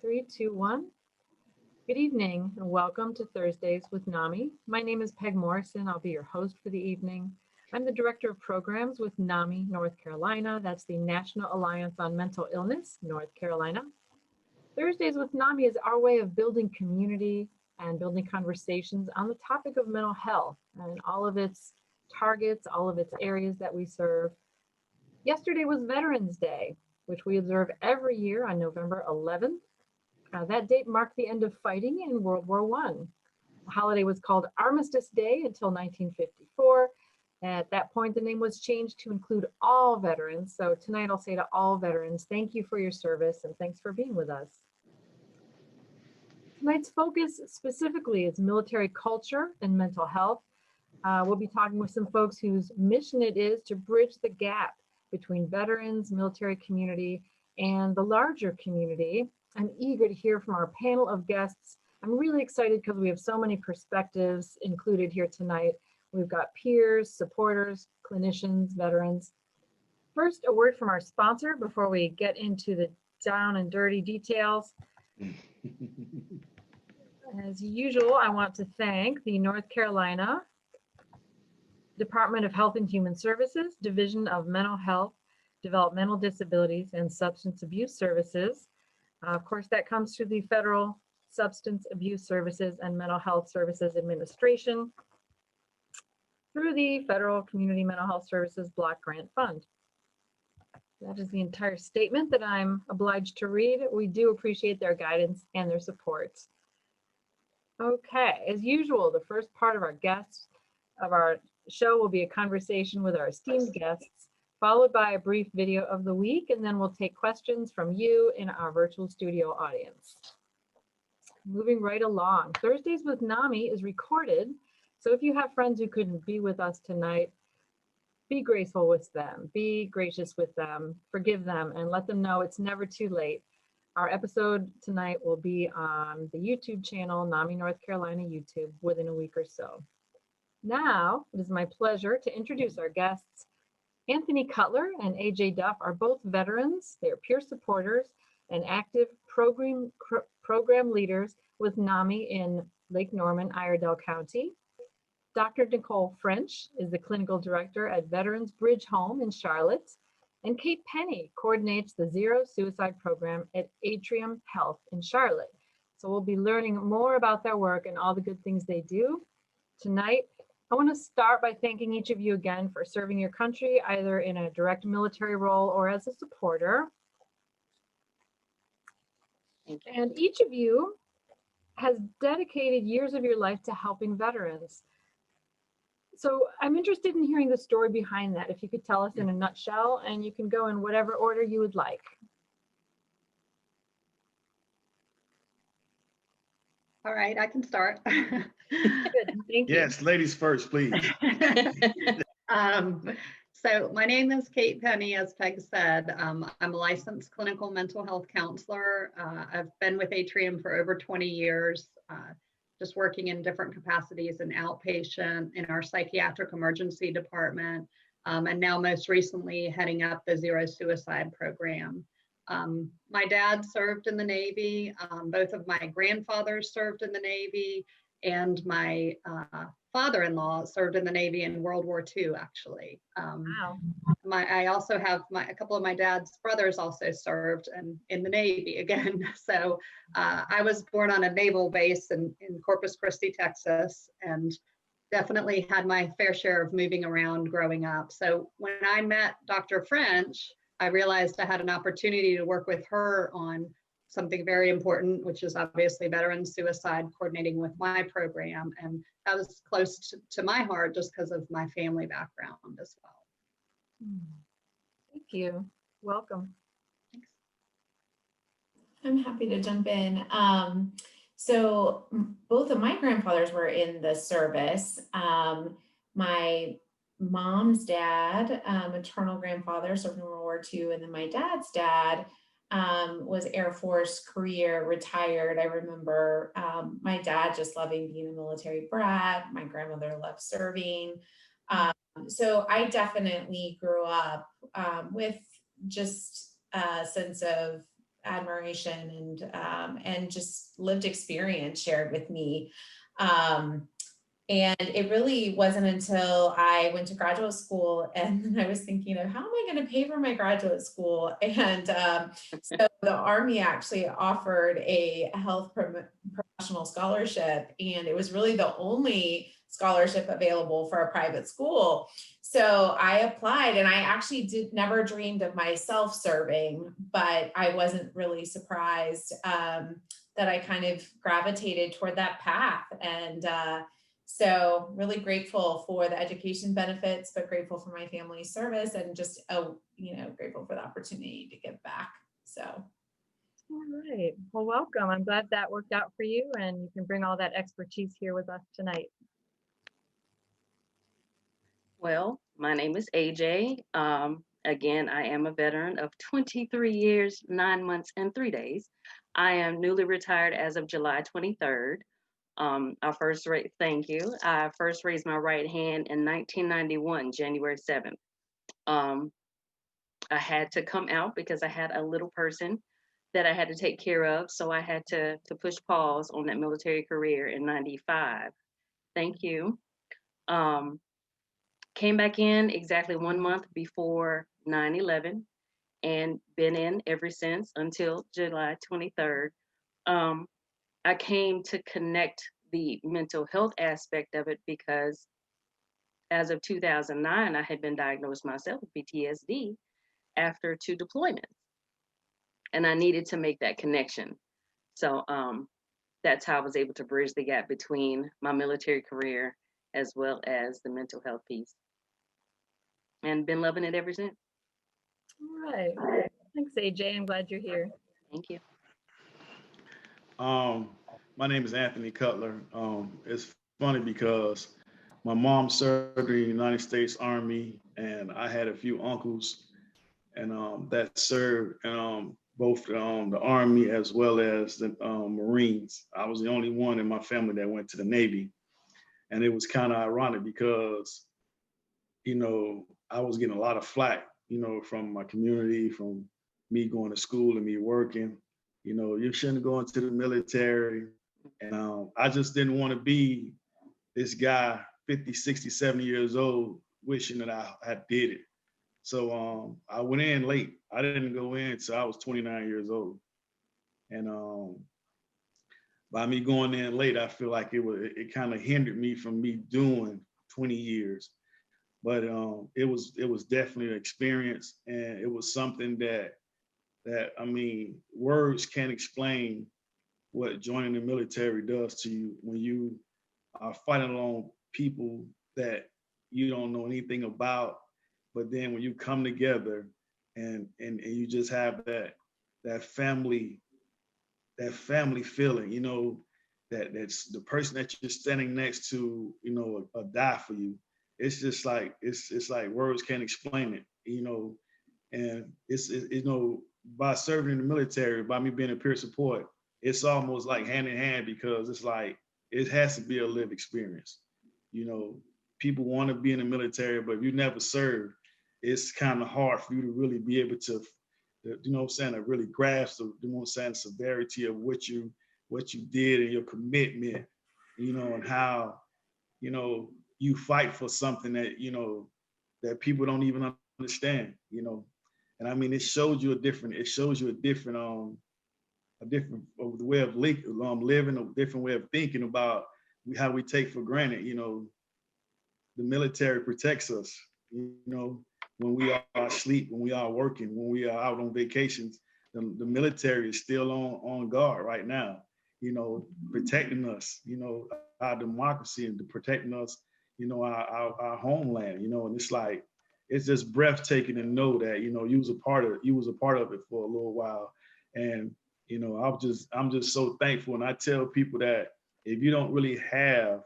3, 2, 1. Good evening and welcome to Thursdays with NAMI. My name is Peg Morrison. I'll be your host for the evening. I'm the Director of Programs with NAMI North Carolina. That's the National Alliance on Mental Illness, North Carolina. Thursdays with NAMI is our way of building community and building conversations on the topic of mental health and all of its targets, all of its areas that we serve. Yesterday was Veterans Day, which we observe every year on November 11th. That date marked the end of fighting in World War I. The holiday was called Armistice Day until 1954. At that point, the name was changed to include all veterans. So tonight I'll say to all veterans, thank you for your service and thanks for being with us. Tonight's focus specifically is military culture and mental health. We'll be talking with some folks whose mission it is to bridge the gap between veterans, military community, and the larger community. I'm eager to hear from our panel of guests. I'm really excited because we have so many perspectives included here tonight. We've got peers, supporters, clinicians, veterans. First, a word from our sponsor before we get into the down and dirty details. As usual, I want to thank the North Carolina Department of Health and Human Services, Division of Mental Health, Developmental Disabilities, and Substance Abuse Services. Of course, that comes through the Federal Substance Abuse Services and Mental Health Services Administration through the Federal Community Mental Health Services Block Grant Fund. That is the entire statement that I'm obliged to read. We do appreciate their guidance and their support. Okay, as usual, the first part of our show will be a conversation with our esteemed guests, followed by a brief video of the week, and then we'll take questions from you in our virtual studio audience. Moving right along, Thursdays with NAMI is recorded, so if you have friends who couldn't be with us tonight, be graceful with them, be gracious with them, forgive them, and let them know it's never too late. Our episode tonight will be on the YouTube channel, NAMI North Carolina YouTube, within a week or so. Now, it is my pleasure to introduce our guests. Anthony Cutler and AJ Duff are both veterans. They are peer supporters and active program leaders with NAMI in Lake Norman-Iredell County. Dr. Nicole French is the clinical director at Veterans Bridge Home in Charlotte. And Kate Penny coordinates the Zero Suicide Program at Atrium Health in Charlotte. So we'll be learning more about their work and all the good things they do. Tonight, I want to start by thanking each of you again for serving your country, either in a direct military role or as a supporter. And each of you has dedicated years of your life to helping veterans. So I'm interested in hearing the story behind that. If you could tell us in a nutshell, and you can go in whatever order you would like. All right, I can start. Good, thank you. Yes, ladies first, please. So my name is Kate Penny, as Peg said. I'm a licensed clinical mental health counselor. I've been with Atrium for over 20 years, just working in different capacities in outpatient, in our psychiatric emergency department, and now most recently heading up the Zero Suicide Program. My dad served in the Navy, both of my grandfathers served in the Navy, and my father-in-law served in the Navy in World War II, actually. Wow. I also have a couple of my dad's brothers also served in the Navy again. So I was born on a naval base in Corpus Christi, Texas, and definitely had my fair share of moving around growing up. So when I met Dr. French, I realized I had an opportunity to work with her on something very important, which is obviously veteran suicide, coordinating with my program. And that was close to my heart just because of my family background as well. Thank you. Welcome. Thanks. I'm happy to jump in. So both of my grandfathers were in the service. My mom's dad, maternal grandfather, served in World War II, and then my dad's dad was Air Force career, retired. I remember my dad just loving being a military brat. My grandmother loved serving. So I definitely grew up with just a sense of admiration and just lived experience shared with me. And it really wasn't until I went to graduate school and then I was thinking of how am I going to pay for my graduate school? And so the Army actually offered a health professional scholarship, and it was really the only scholarship available for a private school. So I applied, and I actually never dreamed of myself serving, but I wasn't really surprised that I kind of gravitated toward that path. And so really grateful for the education benefits, but grateful for my family's service and just, grateful for the opportunity to give back. So. All right. Well, welcome. I'm glad that worked out for you and you can bring all that expertise here with us tonight. Well, my name is AJ. Again, I am a veteran of 23 years, 9 months, and 3 days. I am newly retired as of July 23rd. Thank you. I first raised my right hand in 1991, January 7th. I had to come out because I had a little person that I had to take care of. So I had to push pause on that military career in 95. Thank you. Came back in exactly 1 month before 9/11 and been in ever since until July 23rd. I came to connect the mental health aspect of it because as of 2009, I had been diagnosed myself with PTSD after 2 deployments. And I needed to make that connection. So that's how I was able to bridge the gap between my military career as well as the mental health piece. And been loving it ever since. All right. Thanks, AJ. I'm glad you're here. Thank you. My name is Anthony Cutler. It's funny because my mom served in the United States Army, and I had a few uncles and that served both the Army as well as the Marines. I was the only one in my family that went to the Navy, and it was kind of ironic because, I was getting a lot of flack, from my community, from me going to school and me working. You shouldn't go into the military. And I just didn't want to be this guy, 50, 60, 70 years old, wishing that I had did it. So I went in late. I didn't go in until I was 29 years old. And by me going in late, I feel like it kind of hindered me from me doing 20 years. But it was definitely an experience, and it was something that words can't explain what joining the military does to you when you are fighting along people that you don't know anything about. But then when you come together and you just have that family feeling, that's the person that you're standing next to, die for you. It's just like it's like words can't explain it, and it's by serving in the military, by me being a peer support, it's almost like hand in hand because it's like it has to be a lived experience. People want to be in the military, but if you never served, it's kind of hard for you to really be able to, to really grasp the, severity of what you did and your commitment, and how, you fight for something that, that people don't even understand, and it shows you a different way of living, a different way of thinking about how we take for granted, the military protects us, when we are asleep, when we are working, when we are out on vacations, the military is still on guard right now, protecting us, our democracy and protecting us, our homeland, and it's like, it's just breathtaking to know that, you was a part of it for a little while. And, I'm just so thankful. And I tell people that if you don't really have,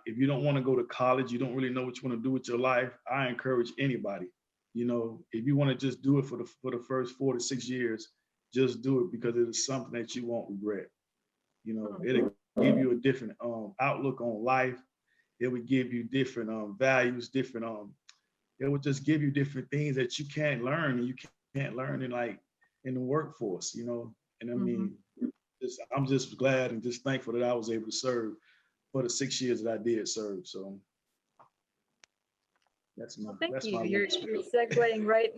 if you don't want to go to college, you don't really know what you want to do with your life, I encourage anybody, if you want to just do it for the first 4 to 6 years, just do it because it is something that you won't regret. It'll give you a different outlook on life. It would give you different values, it would just give you different things that you can't learn, and you can't learn in in the workforce, you know. And I Mhm. mean, I'm just glad and just thankful that I was able to serve for the 6 years that I did serve. So Well, thank that's you. my You're little spiel. segueing right.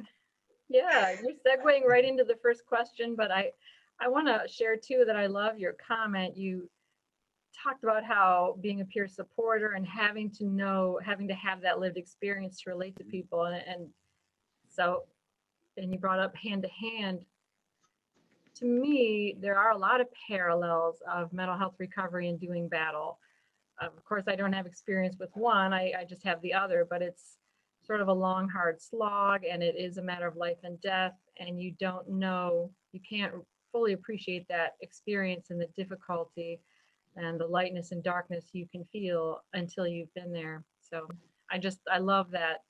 Yeah, you're segueing right into the first question, but I want to share too that I love your comment. You talked about how being a peer supporter and having to have that lived experience to relate to people, and so, and you brought up hand to hand. To me, there are a lot of parallels of mental health recovery and doing battle. Of course, I don't have experience with one, I just have the other, but it's sort of a long, hard slog, and it is a matter of life and death. And you don't know, you can't fully appreciate that experience and the difficulty and the lightness and darkness you can feel until you've been there. So I love that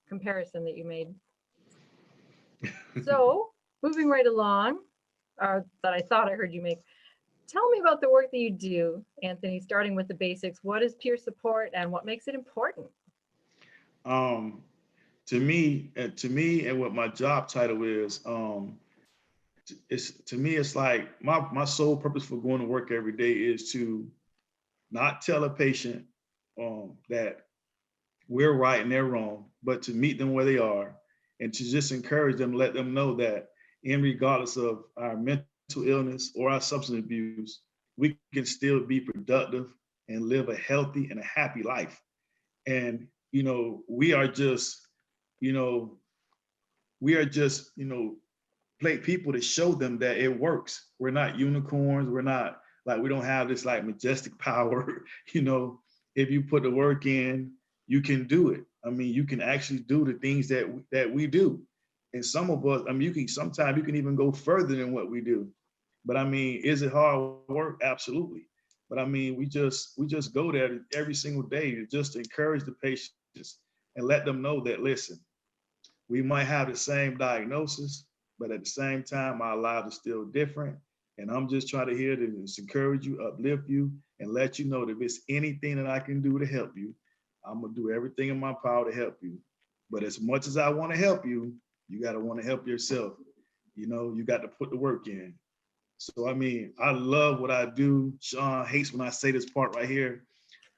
comparison that you made. So moving right along, that I thought I heard you make. Tell me about the work that you do, Anthony, starting with the basics. What is peer support and what makes it important? Um, to me, and what my job title is, it's like my sole purpose for going to work every day is to not tell a patient that we're right and they're wrong, but to meet them where they are and to just encourage them, let them know that in regardless of our mental illness or our substance abuse, we can still be productive and live a healthy and a happy life. And, you know, you know, we are just, play people to show them that it works. We're not unicorns. We're not like, we don't have this like majestic power. you know, if you put the work in, you can do it. I mean, you can actually do the things that we do. And some of us, I mean, sometimes you can even go further than what we do. But I mean, is it hard work? Absolutely. But I mean, we just go there every single day to just encourage the patients and let them know that, listen, we might have the same diagnosis, but at the same time, our lives are still different. And I'm just trying to hear to just encourage you, uplift you, and let you know that if it's anything that I can do to help you, I'm gonna do everything in my power to help you. But as much as I want to help you, you gotta want to help yourself. You know, you got to put the work in. So I mean, I love what I do. Sean hates when I say this part right here,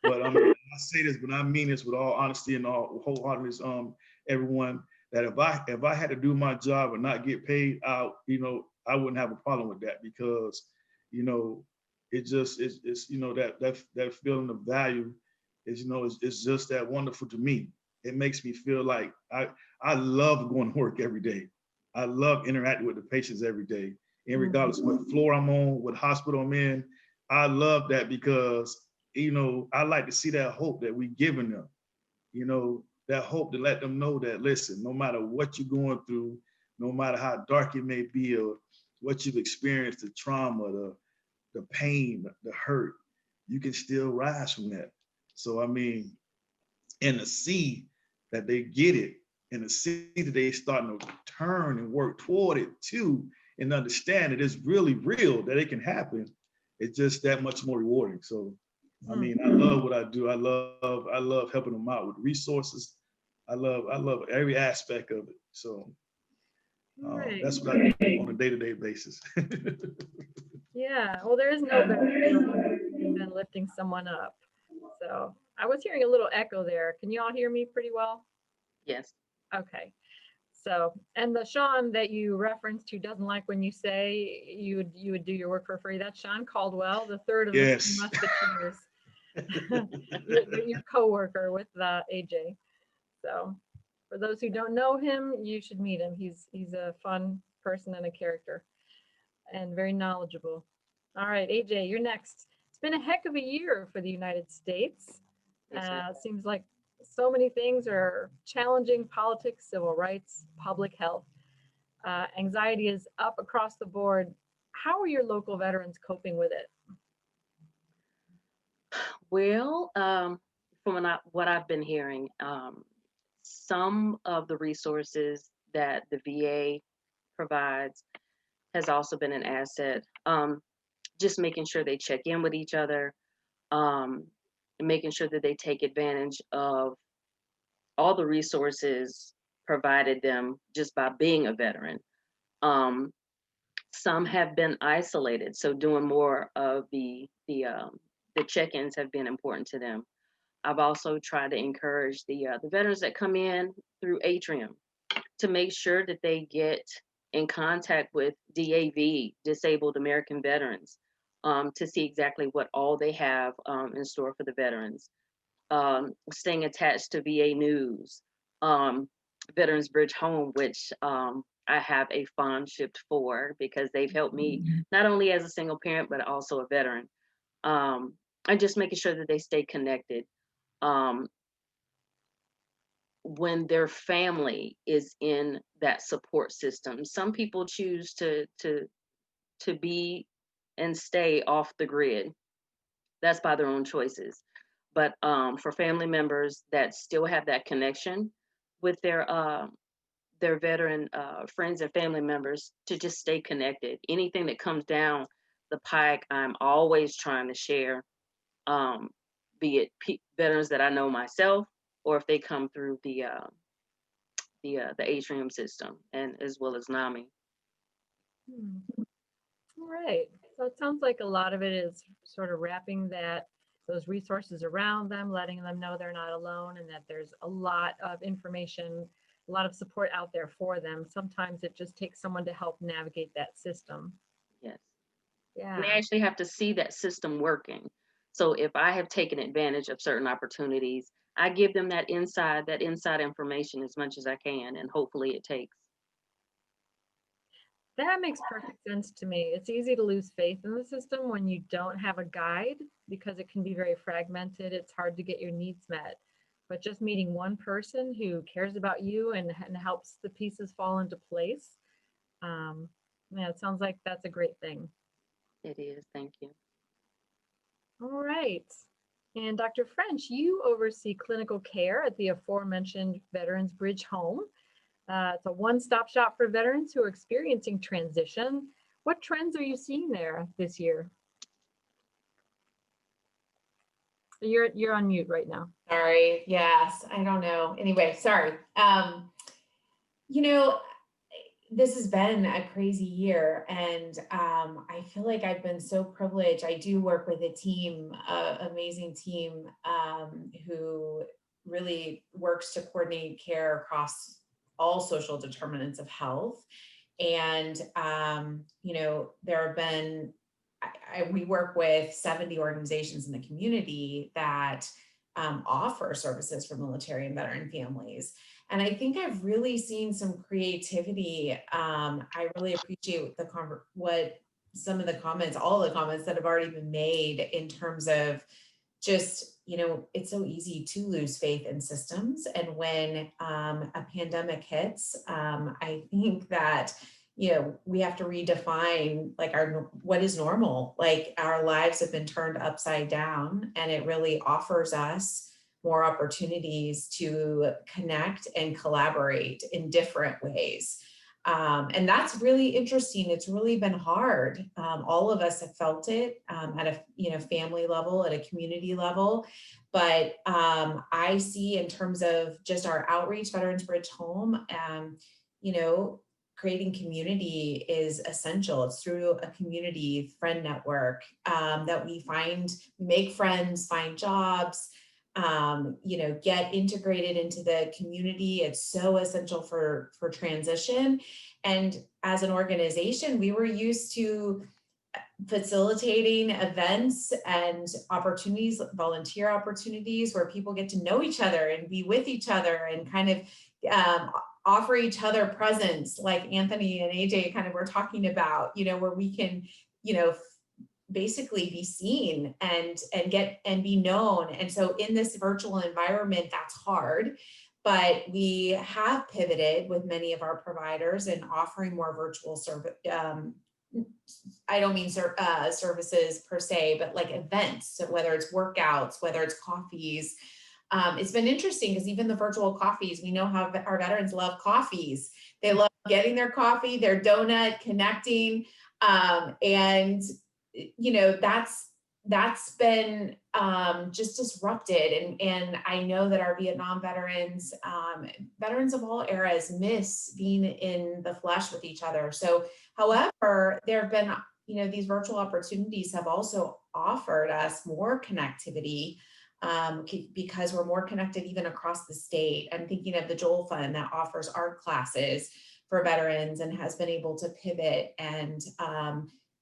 but I say this, but I mean this with all honesty and all wholeheartedness. Everyone, that if I had to do my job and not get paid out, I wouldn't have a problem with that because, it's that feeling of value is it's just that wonderful to me. It makes me feel like I love going to work every day. I love interacting with the patients every day, and regardless of what floor I'm on, what hospital I'm in. I love that because I like to see that hope that we giving them, that hope to let them know that, listen, no matter what you're going through, no matter how dark it may be or what you've experienced, the trauma, the pain, the hurt, you can still rise from that. So, I mean, and to see that they get it and to see that they starting to turn and work toward it too and understand that it's really real, that it can happen, it's just that much more rewarding. So, I mean, I love what I do. I love helping them out with resources. I love every aspect of it. So Right. that's what I do on a day-to-day basis. Yeah. Well, there is no better feeling than lifting someone up. So I was hearing a little echo there. Can you all hear me pretty well? Yes. Okay. So, and the Sean that you referenced who doesn't like when you say you would do your work for free, that's Sean Caldwell, the third of the three Yes. musketeers. your co-worker with AJ. So for those who don't know him, you should meet him. He's a fun person and a character and very knowledgeable. All right, AJ, you're next. It's been a heck of a year for the United States. Yes, ma'am. It seems like so many things are challenging: politics, civil rights, public health. Anxiety is up across the board. How are your local veterans coping with it? Well, from what I've been hearing, some of the resources that the VA provides has also been an asset. Just making sure they check in with each other, and making sure that they take advantage of all the resources provided them just by being a veteran. Some have been isolated, so doing more of the check-ins have been important to them. I've also tried to encourage the veterans that come in through Atrium to make sure that they get in contact with DAV, Disabled American Veterans, to see exactly what all they have in store for the veterans. Staying attached to VA News, Veterans Bridge Home, which I have a fondship for because they've helped me not only as a single parent, but also a veteran. And just making sure that they stay connected. When their family is in that support system, some people choose to be and stay off the grid. That's by their own choices. But for family members that still have that connection with their veteran friends and family members, to just stay connected. Anything that comes down the pike, I'm always trying to share, be it veterans that I know myself, or if they come through the Atrium system, and as well as NAMI. All right. So it sounds like a lot of it is sort of wrapping those resources around them, letting them know they're not alone, and that there's a lot of information, a lot of support out there for them. Sometimes it just takes someone to help navigate that system. Yes. Yeah. And they actually have to see that system working. So if I have taken advantage of certain opportunities, I give them that inside information as much as I can, and hopefully it takes. That makes perfect sense to me. It's easy to lose faith in the system when you don't have a guide, because it can be very fragmented. It's hard to get your needs met. But just meeting one person who cares about you and helps the pieces fall into place, yeah, it sounds like that's a great thing. It is. Thank you. All right. And Dr. French, you oversee clinical care at the aforementioned Veterans Bridge Home. It's a one-stop shop for veterans who are experiencing transition. What trends are you seeing there this year? You're on mute right now. Sorry. Yes. I don't know. Anyway, sorry. You know, this has been a crazy year, and I feel like I've been so privileged. I do work with a team, amazing team, who really works to coordinate care across all social determinants of health. And, you know, there have been, we work with 70 organizations in the community that offer services for military and veteran families. And I think I've really seen some creativity. I really appreciate what some of the comments, all the comments that have already been made in terms of just, you know, it's so easy to lose faith in systems. And when a pandemic hits, I think that, you know, we have to redefine like what is normal. Like our lives have been turned upside down, and it really offers us more opportunities to connect and collaborate in different ways. And that's really interesting. It's really been hard. All of us have felt it at a family level, at a community level. But I see in terms of just our outreach, Veterans Bridge Home, creating community is essential. It's through a community friend network that we make friends, find jobs, get integrated into the community. It's so essential for transition. And as an organization, we were used to facilitating events and opportunities, volunteer opportunities where people get to know each other and be with each other and kind of offer each other presents, like Anthony and AJ kind of were talking about, where we can, basically be seen and be known. And so in this virtual environment, that's hard, but we have pivoted with many of our providers and offering more virtual service. I don't mean services per se, but like events. So whether it's workouts, whether it's coffees, it's been interesting because even the virtual coffees, we know how our veterans love coffees. They love getting their coffee, their donut, connecting, and that's that's been just disrupted. And I know that our Vietnam veterans, veterans of all eras, miss being in the flesh with each other. So, however, there have been, these virtual opportunities have also offered us more connectivity because we're more connected even across the state. I'm thinking of the Joel Fund that offers art classes for veterans and has been able to pivot and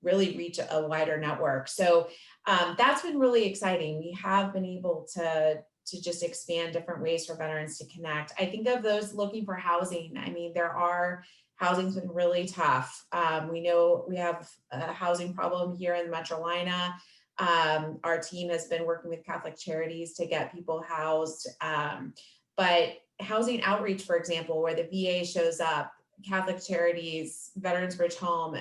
really reach a wider network. So that's been really exciting. We have been able to just expand different ways for veterans to connect. I think of those looking for housing. I mean, housing's been really tough. We know we have a housing problem here in Metrolina. Our team has been working with Catholic Charities to get people housed. But housing outreach, for example, where the VA shows up, Catholic Charities, Veterans Bridge Home,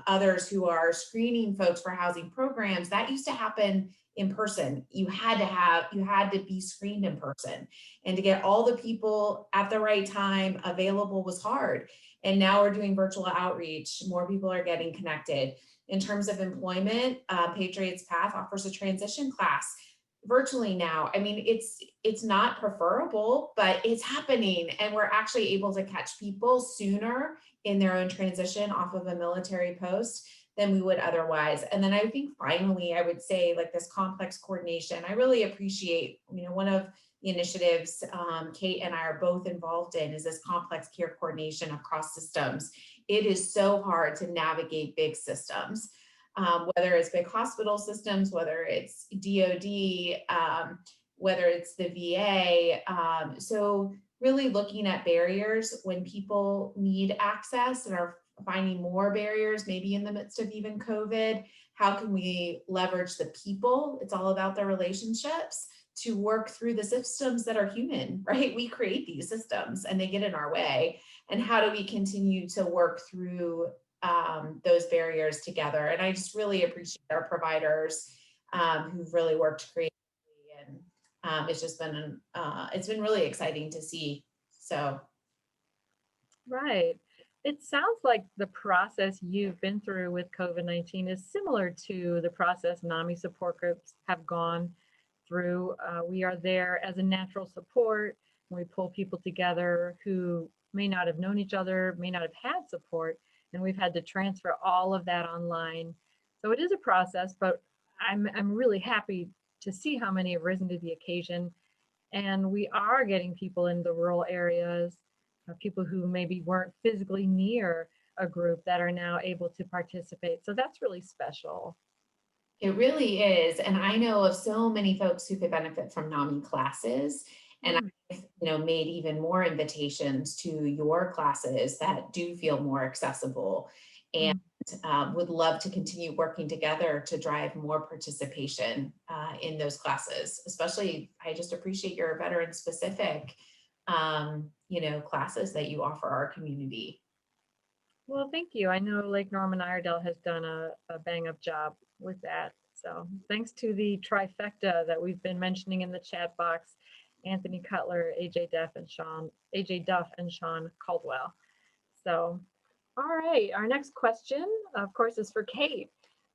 others who are screening folks for housing programs, that used to happen in person. You had to be screened in person, and to get all the people at the right time available was hard. And now we're doing virtual outreach. More people are getting connected. In terms of employment, Patriots Path offers a transition class virtually now. I mean, it's not preferable, but it's happening, and we're actually able to catch people sooner in their own transition off of a military post than we would otherwise. And then I think finally, I would say, like, this complex coordination, I really appreciate, one of the initiatives Kate and I are both involved in is this complex care coordination across systems. It is so hard to navigate big systems. Whether it's big hospital systems, whether it's DOD, whether it's the VA. So really looking at barriers when people need access and are finding more barriers, maybe in the midst of even COVID, how can we leverage the people? It's all about the relationships to work through the systems that are human, right? We create these systems and they get in our way. And how do we continue to work through those barriers together? And I just really appreciate our providers who've really worked creatively, and it's been really exciting to see. So, Right. It sounds like the process you've been through with COVID-19 is similar to the process NAMI support groups have gone through. We are there as a natural support, and we pull people together who may not have known each other, may not have had support, and we've had to transfer all of that online. So it is a process, but I'm really happy to see how many have risen to the occasion. And we are getting people in the rural areas, people who maybe weren't physically near a group that are now able to participate. So that's really special. It really is. And I know of so many folks who could benefit from NAMI classes. And I've made even more invitations to your classes that do feel more accessible, and would love to continue working together to drive more participation in those classes. Especially, I just appreciate your veteran specific classes that you offer our community. Well, thank you. I know Lake Norman-Iredell has done a bang up job with that. So thanks to the trifecta that we've been mentioning in the chat box, Anthony Cutler, AJ Duff, and Sean Caldwell. So, all right, our next question, of course, is for Kate.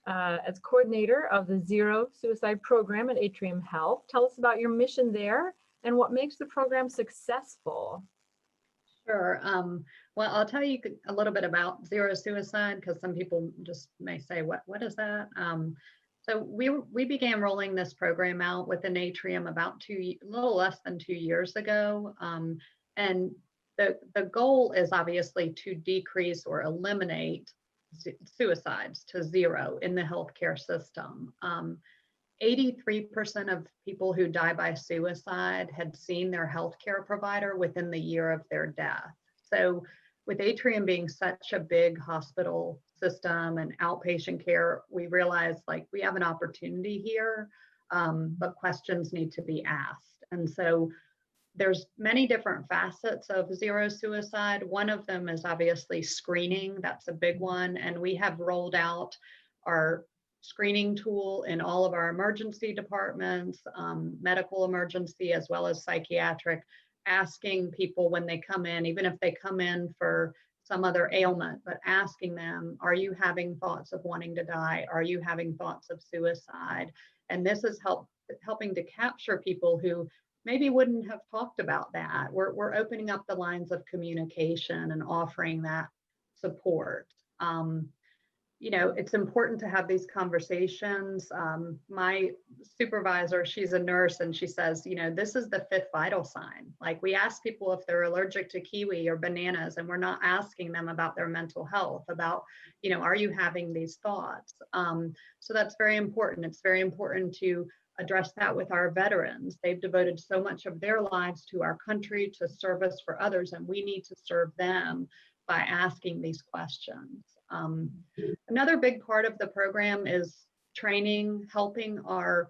As coordinator of the Zero Suicide Program at Atrium Health, tell us about your mission there and what makes the program successful. Sure. Well, I'll tell you a little bit about Zero Suicide, because some people just may say, what is that? So we began rolling this program out within Atrium about a little less than 2 years ago. And the goal is obviously to decrease or eliminate suicides to zero in the healthcare system. 83% of people who die by suicide had seen their healthcare provider within the year of their death. So with Atrium being such a big hospital system and outpatient care, we realized we have an opportunity here, but questions need to be asked. And so there's many different facets of zero suicide. One of them is obviously screening. That's a big one. And we have rolled out our screening tool in all of our emergency departments, medical emergency, as well as psychiatric, asking people when they come in, even if they come in for some other ailment, but asking them, are you having thoughts of wanting to die? Are you having thoughts of suicide? And this is helping to capture people who maybe wouldn't have talked about that. We're opening up the lines of communication and offering that support. You know, it's important to have these conversations. My supervisor, she's a nurse, and she says, you know, this is the fifth vital sign. Like, we ask people if they're allergic to kiwi or bananas, and we're not asking them about their mental health, about, you know, are you having these thoughts? So that's very important. It's very important to address that with our veterans. They've devoted so much of their lives to our country, to service for others, and we need to serve them by asking these questions. Another big part of the program is training, helping our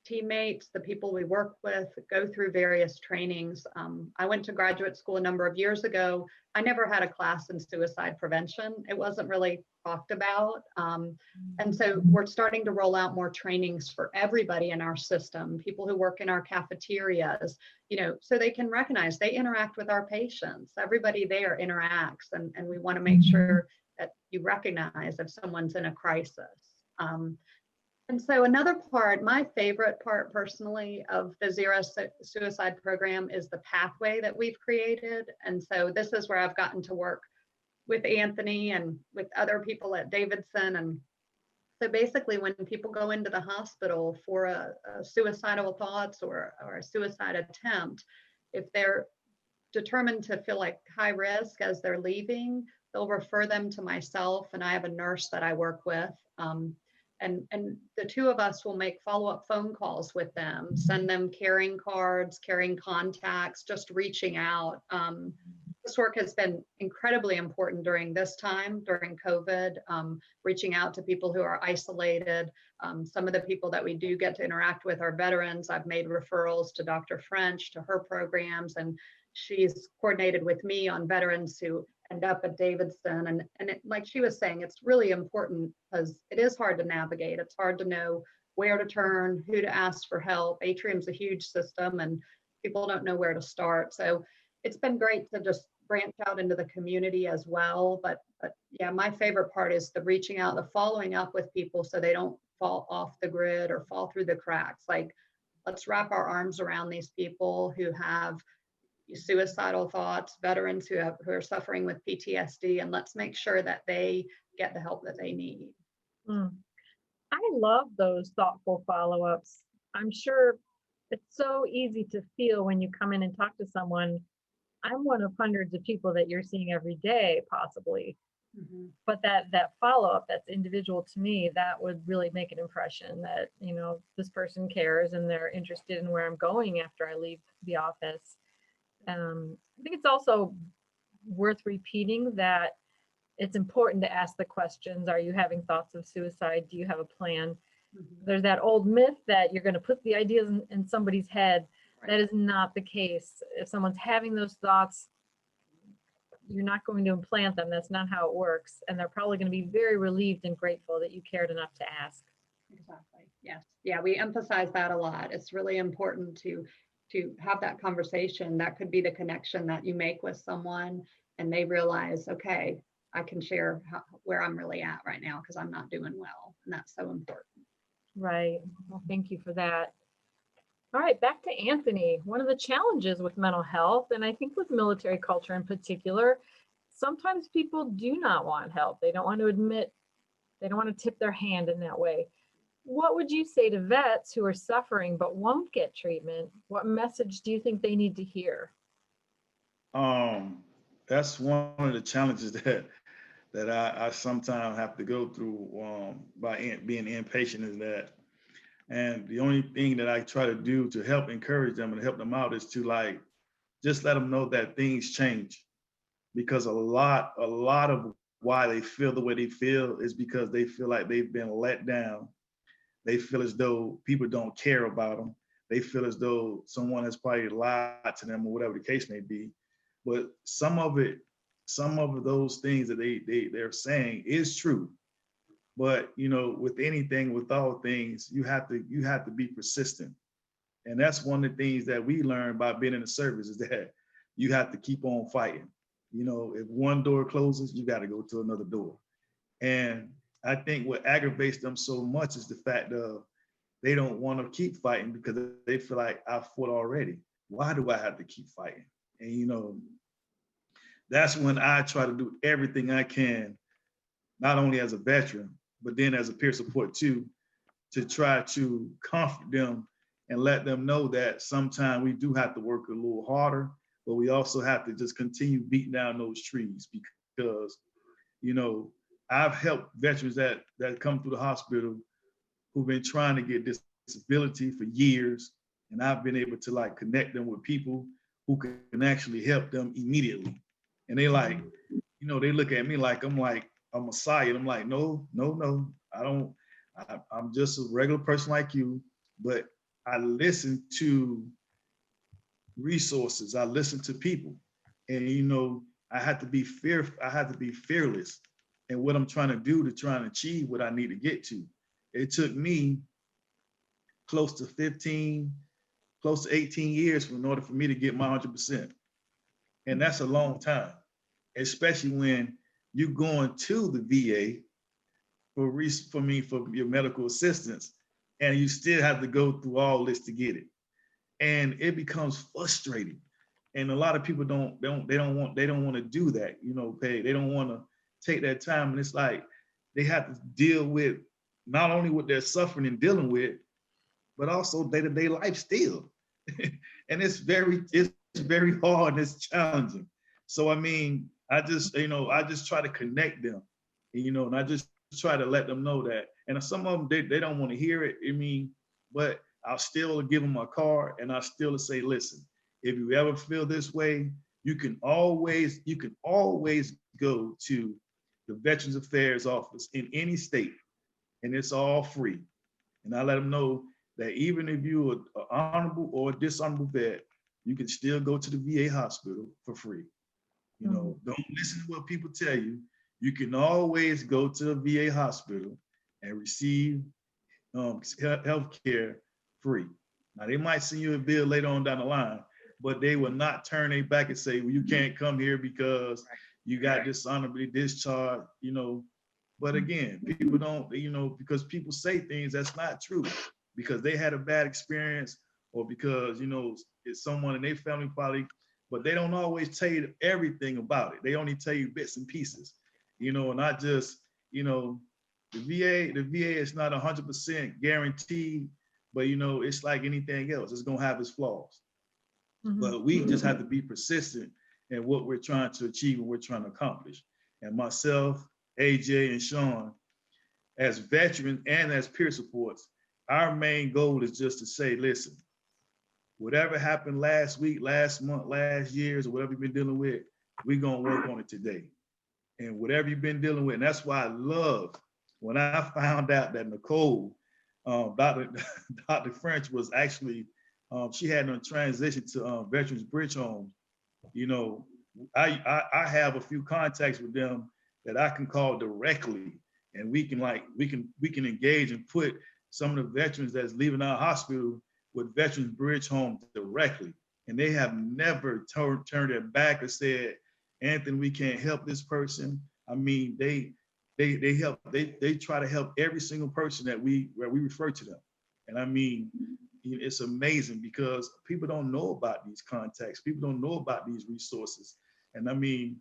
teammates, the people we work with, go through various trainings. I went to graduate school a number of years ago. I never had a class in suicide prevention. It wasn't really talked about. And so we're starting to roll out more trainings for everybody in our system, people who work in our cafeterias, you know, so they can recognize they interact with our patients. Everybody there interacts, and we want to make sure that you recognize if someone's in a crisis. And so another part, my favorite part personally of the Zero Suicide program, is the pathway that we've created. And so this is where I've gotten to work with Anthony and with other people at Davidson. And so basically, when people go into the hospital for a suicidal thoughts or a suicide attempt, if they're determined to feel like high risk as they're leaving, they'll refer them to myself, and I have a nurse that I work with. And the two of us will make follow-up phone calls with them, send them caring cards, caring contacts, just reaching out. This work has been incredibly important during this time, during COVID, reaching out to people who are isolated. Some of the people that we do get to interact with are veterans. I've made referrals to Dr. French, to her programs, and she's coordinated with me on veterans who end up at Davidson. And it, like she was saying, it's really important because it is hard to navigate. It's hard to know where to turn, who to ask for help. Atrium's a huge system, and people don't know where to start. So it's been great to just branch out into the community as well. But yeah, my favorite part is the reaching out, the following up with people so they don't fall off the grid or fall through the cracks. Like, let's wrap our arms around these people who have suicidal thoughts, veterans who are suffering with PTSD, and let's make sure that they get the help that they need. I love those thoughtful follow-ups. I'm sure it's so easy to feel when you come in and talk to someone. I'm one of hundreds of people that you're seeing every day, possibly. But that follow-up, that's individual to me, that would really make an impression that, you know, this person cares and they're interested in where I'm going after I leave the office. I think it's also worth repeating that it's important to ask the questions. Are you having thoughts of suicide? Do you have a plan? There's that old myth that you're going to put the ideas in somebody's head. Right. That is not the case. If someone's having those thoughts, you're not going to implant them. That's not how it works. And they're probably going to be very relieved and grateful that you cared enough to ask. Exactly. Yes. Yeah, we emphasize that a lot. It's really important to have that conversation. That could be the connection that you make with someone, and they realize, okay, I can share where I'm really at right now because I'm not doing well. And that's so important. Right. Well, thank you for that. All right, back to Anthony. One of the challenges with mental health, and I think with military culture in particular, sometimes people do not want help. They don't want to admit, they don't want to tip their hand in that way. What would you say to vets who are suffering but won't get treatment? What message do you think they need to hear? That's one of the challenges that I sometimes have to go through by being impatient is that. And the only thing that I try to do to help encourage them and help them out is to just let them know that things change, because a lot of why they feel the way they feel is because they feel like they've been let down. They feel as though people don't care about them. They feel as though someone has probably lied to them or whatever the case may be. But some of those things that they're saying is true. But you know, with anything, with all things, you have to be persistent. And that's one of the things that we learned by being in the service is that you have to keep on fighting. If one door closes, you got to go to another door. And I think what aggravates them so much is the fact of they don't want to keep fighting because they feel like I fought already. Why do I have to keep fighting? And that's when I try to do everything I can, not only as a veteran, but then as a peer support too, to try to comfort them and let them know that sometimes we do have to work a little harder, but we also have to just continue beating down those trees because, I've helped veterans that come through the hospital who've been trying to get disability for years. And I've been able to like connect them with people who can actually help them immediately. And they like, they look at me like I'm like a messiah. And I'm like, no, I don't, I'm just a regular person like you, but I listen to resources. I listen to people, and I had to be fearless in what I'm trying to do to try and achieve what I need to get to. It took me close to 18 years in order for me to get my 100%. And that's a long time, especially when you're going to the VA for your medical assistance, and you still have to go through all this to get it. And it becomes frustrating. And a lot of people don't want to do that, pay. They don't want to take that time. And it's like they have to deal with not only what they're suffering and dealing with, but also day-to-day life still. And it's very hard and it's challenging. So I mean, I just try to connect them, and I just try to let them know that. And some of them they don't want to hear it. But I'll still give them a card, and I'll still say, listen, if you ever feel this way, you can always go to the Veterans Affairs office in any state, and it's all free. And I let them know that even if you're an honorable or a dishonorable vet, you can still go to the VA hospital for free. Don't listen to what people tell you. You can always go to the VA hospital and receive health care free. Now, they might send you a bill later on down the line, but they will not turn their back and say, well, you can't come here because you got dishonorably discharged, But again, people don't, because people say things that's not true because they had a bad experience or because, it's someone in their family probably, but they don't always tell you everything about it. They only tell you bits and pieces, and I just, the VA is not 100% guaranteed, but it's like anything else. It's gonna have its flaws. But we just have to be persistent in what we're trying to achieve and we're trying to accomplish. And myself, AJ, and Sean, as veterans and as peer supports, our main goal is just to say, listen, whatever happened last week, last month, last years, or whatever you've been dealing with, we're gonna work on it today. And whatever you've been dealing with, and that's why I love when I found out that Nicole, Dr. French was actually, she had a transition to Veterans Bridge Homes. I have a few contacts with them that I can call directly, and we can engage and put some of the veterans that's leaving our hospital with Veterans Bridge Home directly. And they have never turned their back or said, Anthony, we can't help this person. I mean, they try to help every single person where we refer to them. And I mean, it's amazing because people don't know about these contacts. People don't know about these resources. And I mean,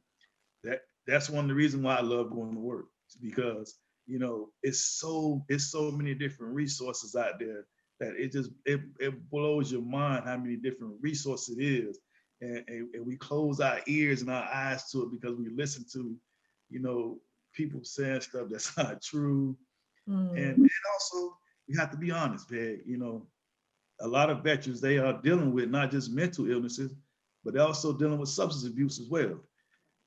that's one of the reasons why I love going to work. It's because, it's so many different resources out there that it blows your mind how many different resources it is. And we close our ears and our eyes to it because we listen to, people saying stuff that's not true. And also, we have to be honest, man. A lot of veterans, they are dealing with not just mental illnesses, but they're also dealing with substance abuse as well.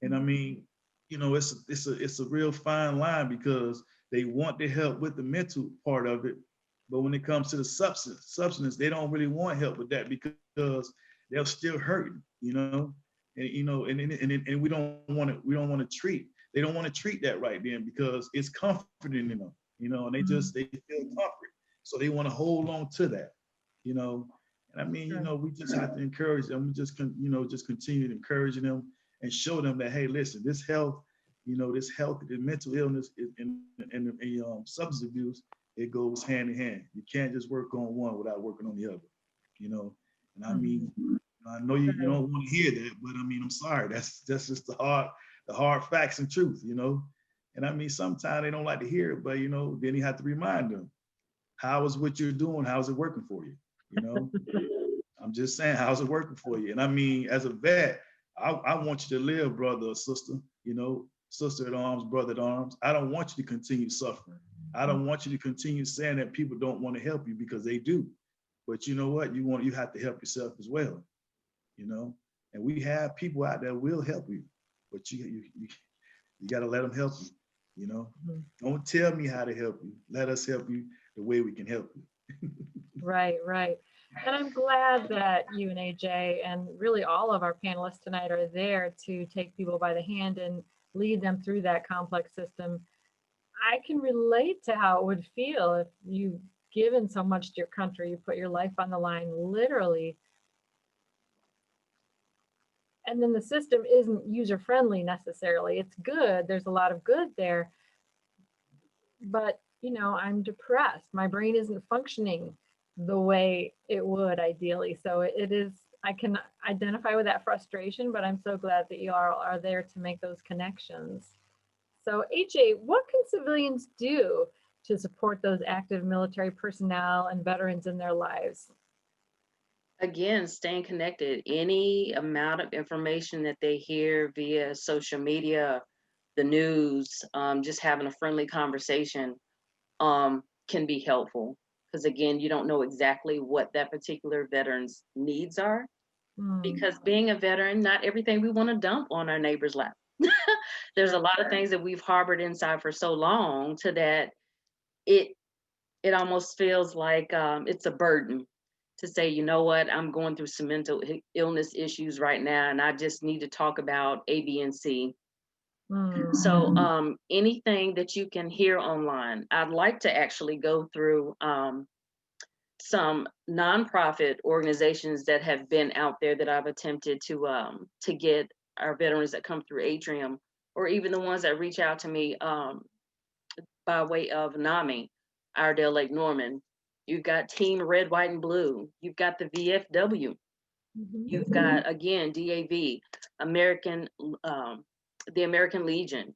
And I mean, it's a real fine line because they want to help with the mental part of it, but when it comes to the substance, they don't really want help with that because they're still hurting, and we don't want to treat. They don't want to treat that right then because it's comforting in them, and they feel comfort, so they want to hold on to that, And I mean, we just have to encourage them. We just continue encouraging them and show them that, hey, listen, this health, this health, the mental illness and substance abuse, it goes hand in hand. You can't just work on one without working on the other, And I mean, I know you don't want to hear that, but I mean, I'm sorry. That's just the hard facts and truth, And I mean, sometimes they don't like to hear it, but then you have to remind them, how is what you're doing? How is it working for you? I'm just saying, how's it working for you? And I mean, as a vet, I want you to live, brother or sister, sister at arms, brother at arms. I don't want you to continue suffering. I don't want you to continue saying that people don't want to help you, because they do. But you know what? You have to help yourself as well, And we have people out there will help you, but you got to let them help you, Don't tell me how to help you. Let us help you the way we can help you. Right. And I'm glad that you and AJ and really all of our panelists tonight are there to take people by the hand and lead them through that complex system. I can relate to how it would feel if you've given so much to your country, you put your life on the line, literally. And then the system isn't user-friendly necessarily. It's good. There's a lot of good there. But, I'm depressed. My brain isn't functioning the way it would ideally. So it is, I can identify with that frustration, but I'm so glad that you are there to make those connections. So AJ, what can civilians do to support those active military personnel and veterans in their lives? Again, staying connected. Any amount of information that they hear via social media, the news, just having a friendly conversation can be helpful. Because again, you don't know exactly what that particular veteran's needs are. Because being a veteran, not everything we want to dump on our neighbor's lap. There's a lot of things that we've harbored inside for so long to that it almost feels like it's a burden to say, you know what, I'm going through some mental illness issues right now, and I just need to talk about A, B, and C. So anything that you can hear online, I'd like to actually go through some nonprofit organizations that have been out there that I've attempted to get our veterans that come through Atrium, or even the ones that reach out to me by way of NAMI, Iredell Lake Norman. You've got Team Red, White, and Blue. You've got the VFW. You've got, again, DAV, the American Legion,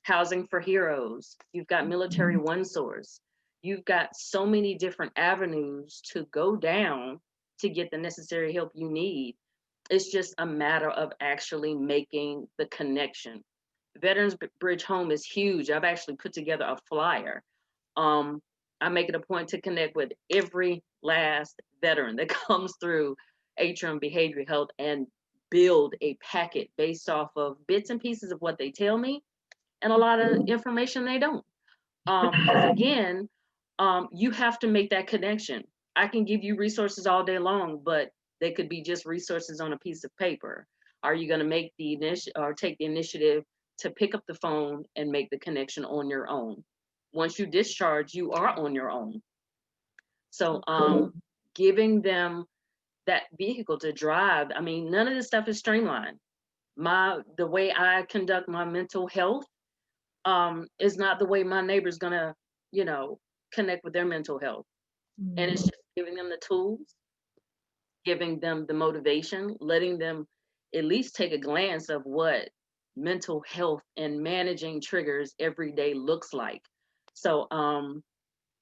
Housing for Heroes. You've got Military One Source. You've got so many different avenues to go down to get the necessary help you need. It's just a matter of actually making the connection. Veterans Bridge Home is huge. I've actually put together a flyer. I make it a point to connect with every last veteran that comes through Atrium Behavioral Health and build a packet based off of bits and pieces of what they tell me and a lot of information they don't. Because again, you have to make that connection. I can give you resources all day long, but they could be just resources on a piece of paper. Are you going to make take the initiative to pick up the phone and make the connection on your own? Once you discharge, you are on your own. So giving them that vehicle to drive, I mean, none of this stuff is streamlined. The way I conduct my mental health is not the way my neighbor's gonna, connect with their mental health. And it's just giving them the tools, giving them the motivation, letting them at least take a glance of what mental health and managing triggers every day looks like. So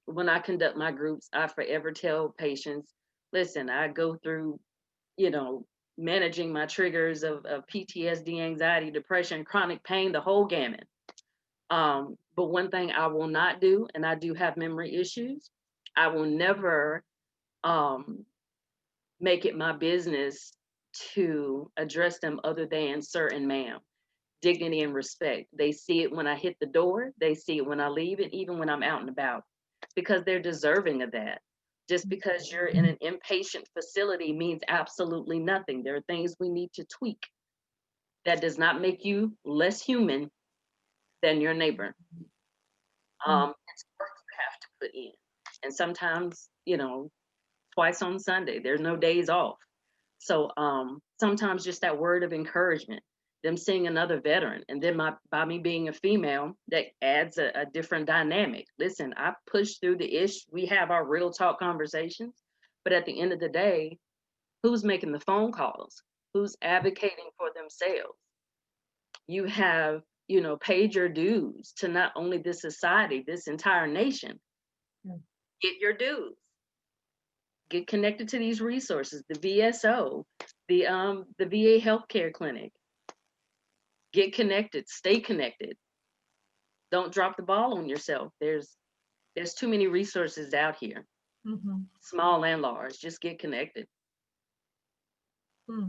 when I conduct my groups, I forever tell patients, listen, I go through, managing my triggers of PTSD, anxiety, depression, chronic pain, the whole gamut. But one thing I will not do, and I do have memory issues, I will never make it my business to address them other than sir and ma'am. Dignity and respect. They see it when I hit the door, they see it when I leave, and even when I'm out and about, because they're deserving of that. Just because you're in an inpatient facility means absolutely nothing. There are things we need to tweak. That does not make you less human than your neighbor. It's work you have to put in. And sometimes, twice on Sunday, there's no days off. So sometimes just that word of encouragement, them seeing another veteran, and then by me being a female, that adds a different dynamic. Listen, I push through the ish. We have our real talk conversations, but at the end of the day, who's making the phone calls? Who's advocating for themselves? You have, paid your dues to not only this society, this entire nation. Yeah. Get your dues. Get connected to these resources, the VSO, the VA healthcare clinic. Get connected, stay connected. Don't drop the ball on yourself. There's too many resources out here, Mhm. small and large. Just get connected. Hmm.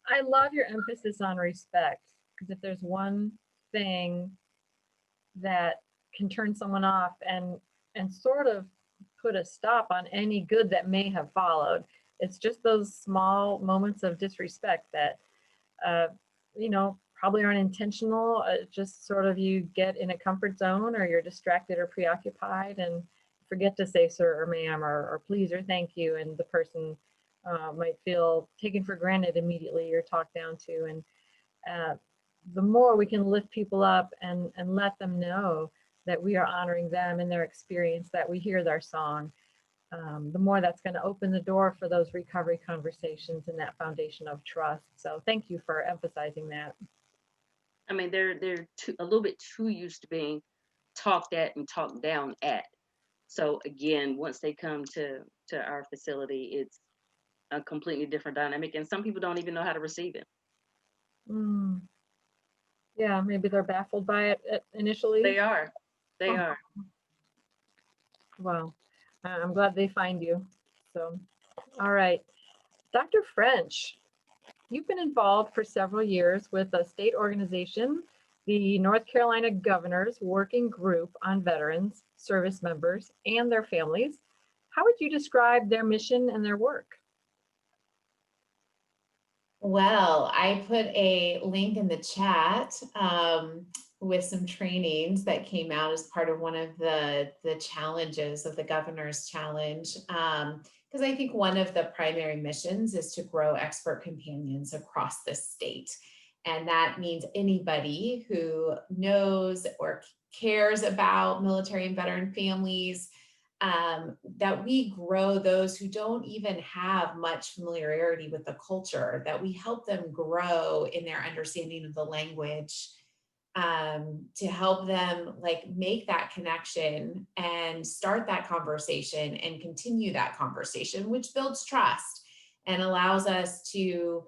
I love your emphasis on respect, because if there's one thing that can turn someone off and sort of put a stop on any good that may have followed, it's just those small moments of disrespect that uh, probably aren't intentional. Just sort of you get in a comfort zone, or you're distracted or preoccupied and forget to say sir or ma'am or please or thank you, and the person might feel taken for granted immediately or talked down to. And the more we can lift people up and let them know that we are honoring them and their experience, that we hear their song, the more that's going to open the door for those recovery conversations and that foundation of trust. So thank you for emphasizing that. I mean, they're a little bit too used to being talked at and talked down at. So again, once they come to our facility, it's a completely different dynamic, and some people don't even know how to receive it. Mm. Yeah, maybe they're baffled by it initially. They are. Well, I'm glad they find you. So, all right. Dr. French, you've been involved for several years with a state organization, the North Carolina Governor's Working Group on Veterans, Service Members, and their families. How would you describe their mission and their work? Well, I put a link in the chat with some trainings that came out as part of one of the challenges of the Governor's Challenge. Because I think one of the primary missions is to grow expert companions across the state. And that means anybody who knows or cares about military and veteran families, that we grow those who don't even have much familiarity with the culture, that we help them grow in their understanding of the language, to help them make that connection and start that conversation and continue that conversation, which builds trust and allows us to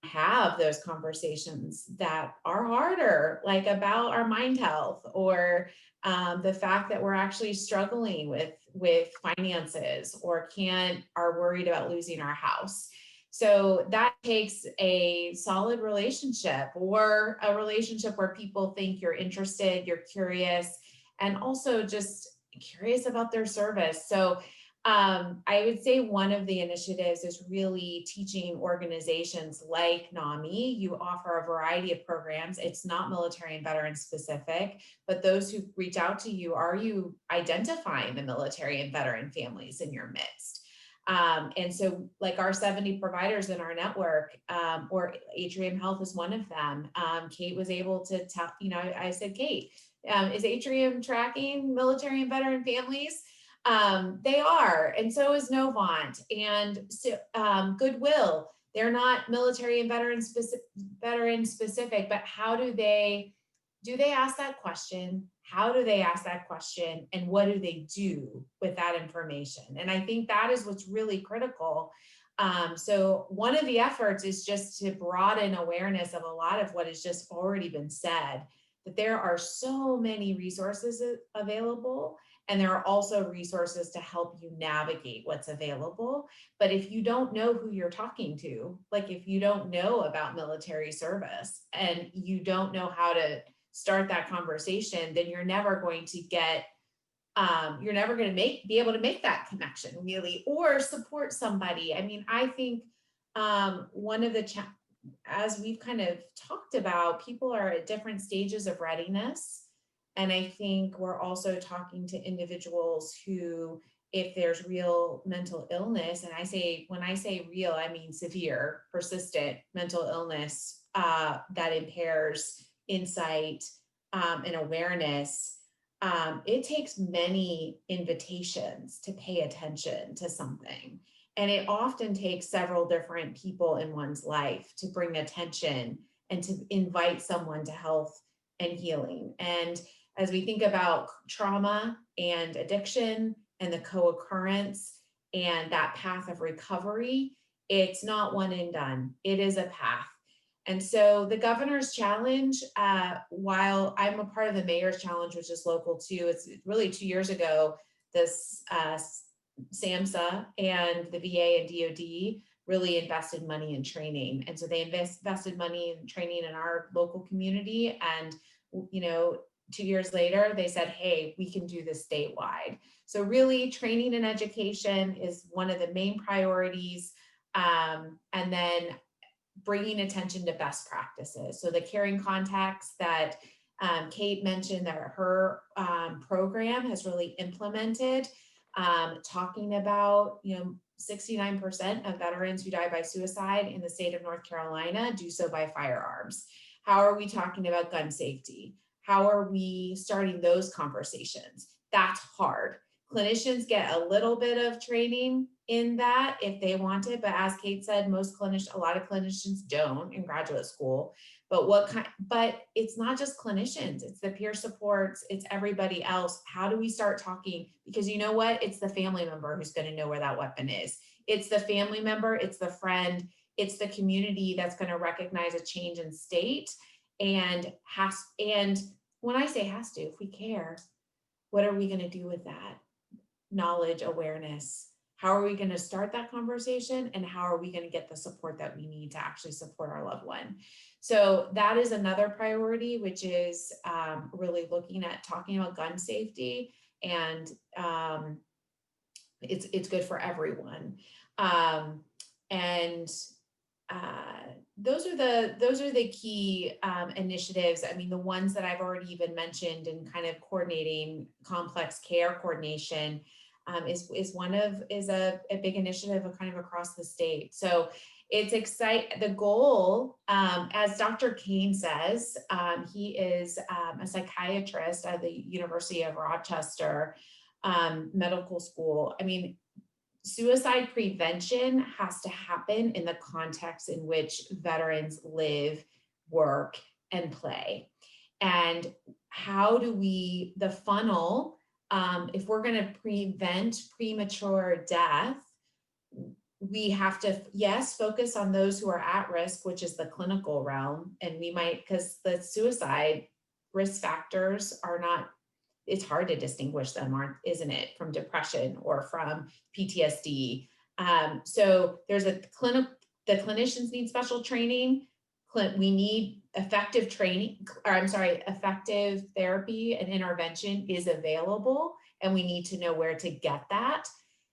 have those conversations that are harder, like about our mind health, or the fact that we're actually struggling with finances, or are worried about losing our house. So that takes a solid relationship, or a relationship where people think you're interested, you're curious, and also just curious about their service. So I would say one of the initiatives is really teaching organizations like NAMI. You offer a variety of programs. It's not military and veteran specific, but those who reach out to you, are you identifying the military and veteran families in your midst? And so like our 70 providers in our network, or Atrium Health is one of them. Kate was able to tell, I said, Kate, is Atrium tracking military and veteran families? They are, and so is Novant and so, Goodwill. They're not military and veteran specific, but how do they ask that question? How do they ask that question? And what do they do with that information? And I think that is what's really critical. So one of the efforts is just to broaden awareness of a lot of what has just already been said, that there are so many resources available. And there are also resources to help you navigate what's available. But if you don't know who you're talking to, like if you don't know about military service and you don't know how to start that conversation, then you're never going to get, you're never going to be able to make that connection really, or support somebody. I mean, I think one of the, as we've kind of talked about, people are at different stages of readiness. And I think we're also talking to individuals who, if there's real mental illness, and when I say real, I mean severe, persistent mental illness that impairs insight and awareness, it takes many invitations to pay attention to something. And it often takes several different people in one's life to bring attention and to invite someone to health and healing. And as we think about trauma and addiction and the co-occurrence and that path of recovery, it's not one and done. It is a path. And so the governor's challenge, while I'm a part of the mayor's challenge, which is local too, it's really 2 years ago, this SAMHSA and the VA and DOD really invested money in training. And so they invested money in training in our local community. And, 2 years later, they said, hey, we can do this statewide. So really training and education is one of the main priorities. And then bringing attention to best practices. So the caring contacts that Kate mentioned that her program has really implemented, talking about, 69% of veterans who die by suicide in the state of North Carolina do so by firearms. How are we talking about gun safety? How are we starting those conversations? That's hard. Clinicians get a little bit of training in that if they want it, but as Kate said, a lot of clinicians don't in graduate school. But it's not just clinicians, it's the peer supports, it's everybody else. How do we start talking? Because you know what? It's the family member who's going to know where that weapon is. It's the family member, it's the friend, it's the community that's going to recognize a change in state and when I say has to, if we care, what are we going to do with that knowledge, awareness? How are we going to start that conversation? And how are we going to get the support that we need to actually support our loved one? So that is another priority, which is really looking at talking about gun safety, and it's good for everyone. Those are the key initiatives. I mean, the ones that I've already even mentioned, and kind of coordinating complex care coordination is a big initiative of kind of across the state. So it's exciting. The goal, as Dr. Kane says, he is a psychiatrist at the University of Rochester Medical School. I mean, suicide prevention has to happen in the context in which veterans live, work, and play. And how do the funnel, if we're going to prevent premature death, we have to, yes, focus on those who are at risk, which is the clinical realm. And we might, because the suicide risk factors are not, it's hard to distinguish them, isn't it, from depression or from PTSD. So there's the clinicians need special training. We need effective therapy and intervention is available, and we need to know where to get that.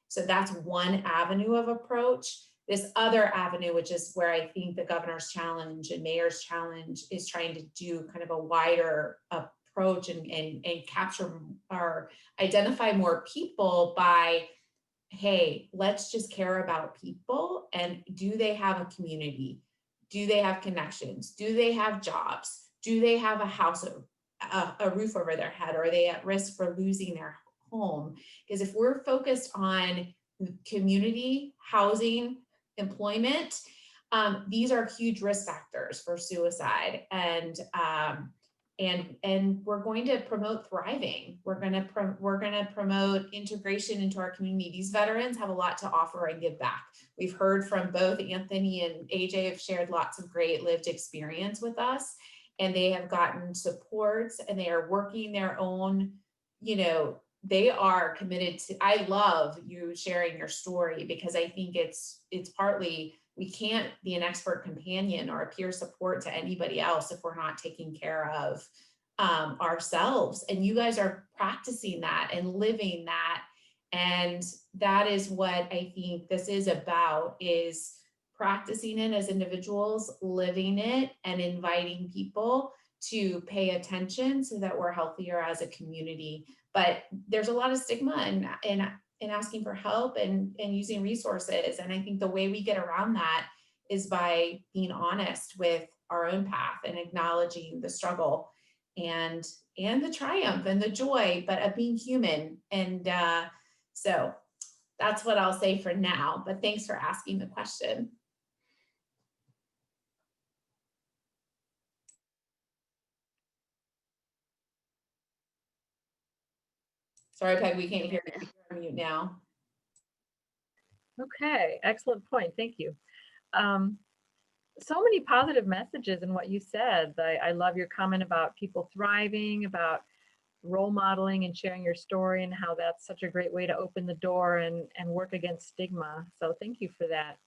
So that's one avenue of approach. This other avenue, which is where I think the governor's challenge and mayor's challenge is trying to do kind of a wider approach and capture or identify more people by, hey, let's just care about people. And do they have a community? Do they have connections? Do they have jobs? Do they have a house, a roof over their head? Or are they at risk for losing their home? Because if we're focused on community, housing, employment, these are huge risk factors for suicide. And we're going to promote thriving. We're going to promote integration into our community. These veterans have a lot to offer and give back. We've heard from both Anthony and AJ have shared lots of great lived experience with us, and they have gotten supports, and they are working their own, they are committed to. I love you sharing your story, because I think it's partly, we can't be an expert companion or a peer support to anybody else if we're not taking care of ourselves. And you guys are practicing that and living that. And that is what I think this is about, is practicing it as individuals, living it, and inviting people to pay attention so that we're healthier as a community. But there's a lot of stigma in asking for help and using resources. And I think the way we get around that is by being honest with our own path and acknowledging the struggle and the triumph and the joy, but of being human. And so that's what I'll say for now, but thanks for asking the question. Sorry, Peg, we can't hear you. You're on mute now. Okay, excellent point. Thank you. So many positive messages in what you said. I love your comment about people thriving, about role modeling and sharing your story, and how that's such a great way to open the door and work against stigma. So thank you for that.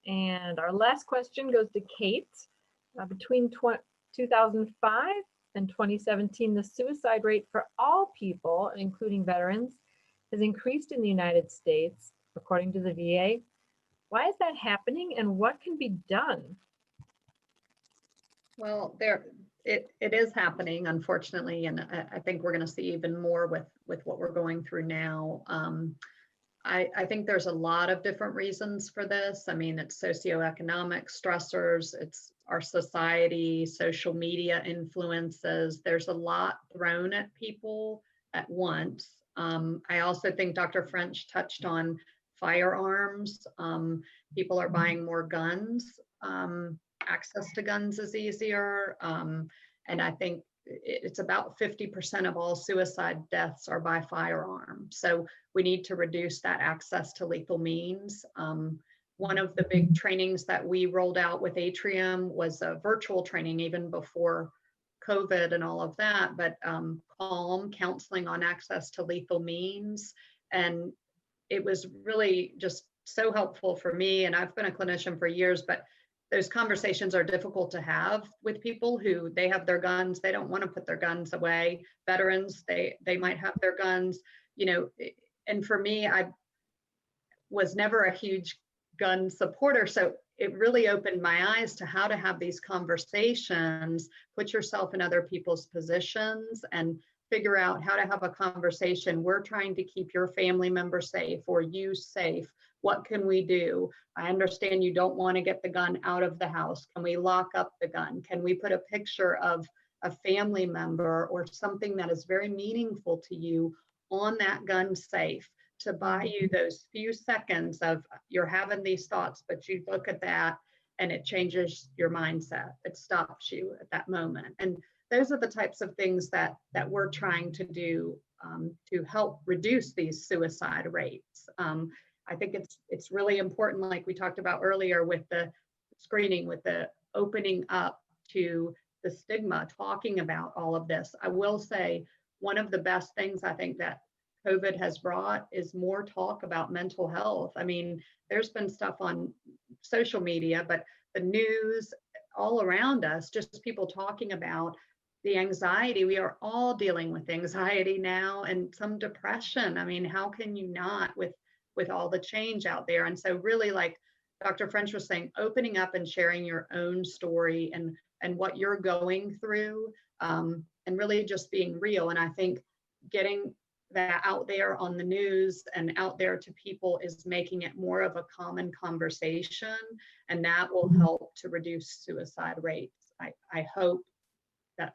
And our last question goes to Kate. Between 2005 and 2017, the suicide rate for all people, including veterans, has increased in the United States, according to the VA. Why is that happening, and what can be done? Well, it is happening, unfortunately, and I think we're going to see even more with what we're going through now. I think there's a lot of different reasons for this. I mean, it's socioeconomic stressors, it's our society, social media influences. There's a lot thrown at people at once. I also think Dr. French touched on firearms. People are buying more guns. Access to guns is easier. And I think it's about 50% of all suicide deaths are by firearm. So we need to reduce that access to lethal means. One of the big trainings that we rolled out with Atrium was a virtual training even before COVID and all of that, but CALM, counseling on access to lethal means. And it was really just so helpful for me. And I've been a clinician for years, but those conversations are difficult to have with people who they have their guns, they don't want to put their guns away. Veterans, they might have their guns, you know, and for me, I was never a huge gun supporter. So it really opened my eyes to how to have these conversations, put yourself in other people's positions and figure out how to have a conversation. We're trying to keep your family member safe or you safe. What can we do? I understand you don't want to get the gun out of the house. Can we lock up the gun? Can we put a picture of a family member or something that is very meaningful to you on that gun safe to buy you those few seconds of you're having these thoughts, but you look at that and it changes your mindset. It stops you at that moment. And those are the types of things that we're trying to do to help reduce these suicide rates. I think it's really important, like we talked about earlier with the screening, with the opening up to the stigma, talking about all of this. I will say one of the best things I think that COVID has brought is more talk about mental health. I mean, there's been stuff on social media, but the news all around us, just people talking about the anxiety. We are all dealing with anxiety now and some depression. I mean, how can you not with all the change out there? And so really, like Dr. French was saying, opening up and sharing your own story and what you're going through, and really just being real. And I think getting that out there on the news and out there to people is making it more of a common conversation, and that will help to reduce suicide rates. I hope that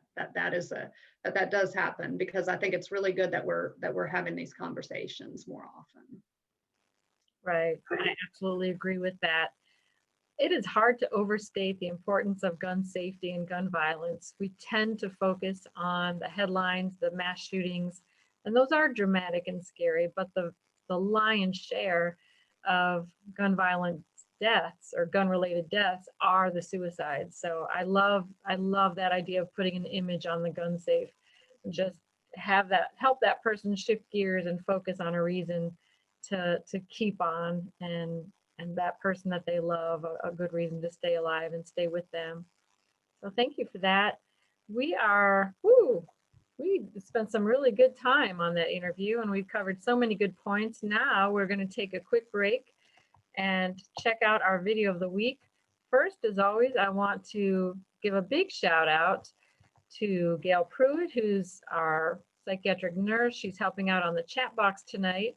does happen, because I think it's really good that we're having these conversations more often. Right, I absolutely agree with that. It is hard to overstate the importance of gun safety and gun violence. We tend to focus on the headlines, the mass shootings, and those are dramatic and scary, but the lion's share of gun violence deaths or gun-related deaths are the suicides. So I love that idea of putting an image on the gun safe. Just have that, help that person shift gears and focus on a reason to keep on, and that person that they love a good reason to stay alive and stay with them. So thank you for that. We spent some really good time on that interview, and we've covered so many good points. Now we're going to take a quick break and check out our video of the week. First, as always, I want to give a big shout out to Gail Pruitt, who's our psychiatric nurse. She's helping out on the chat box tonight.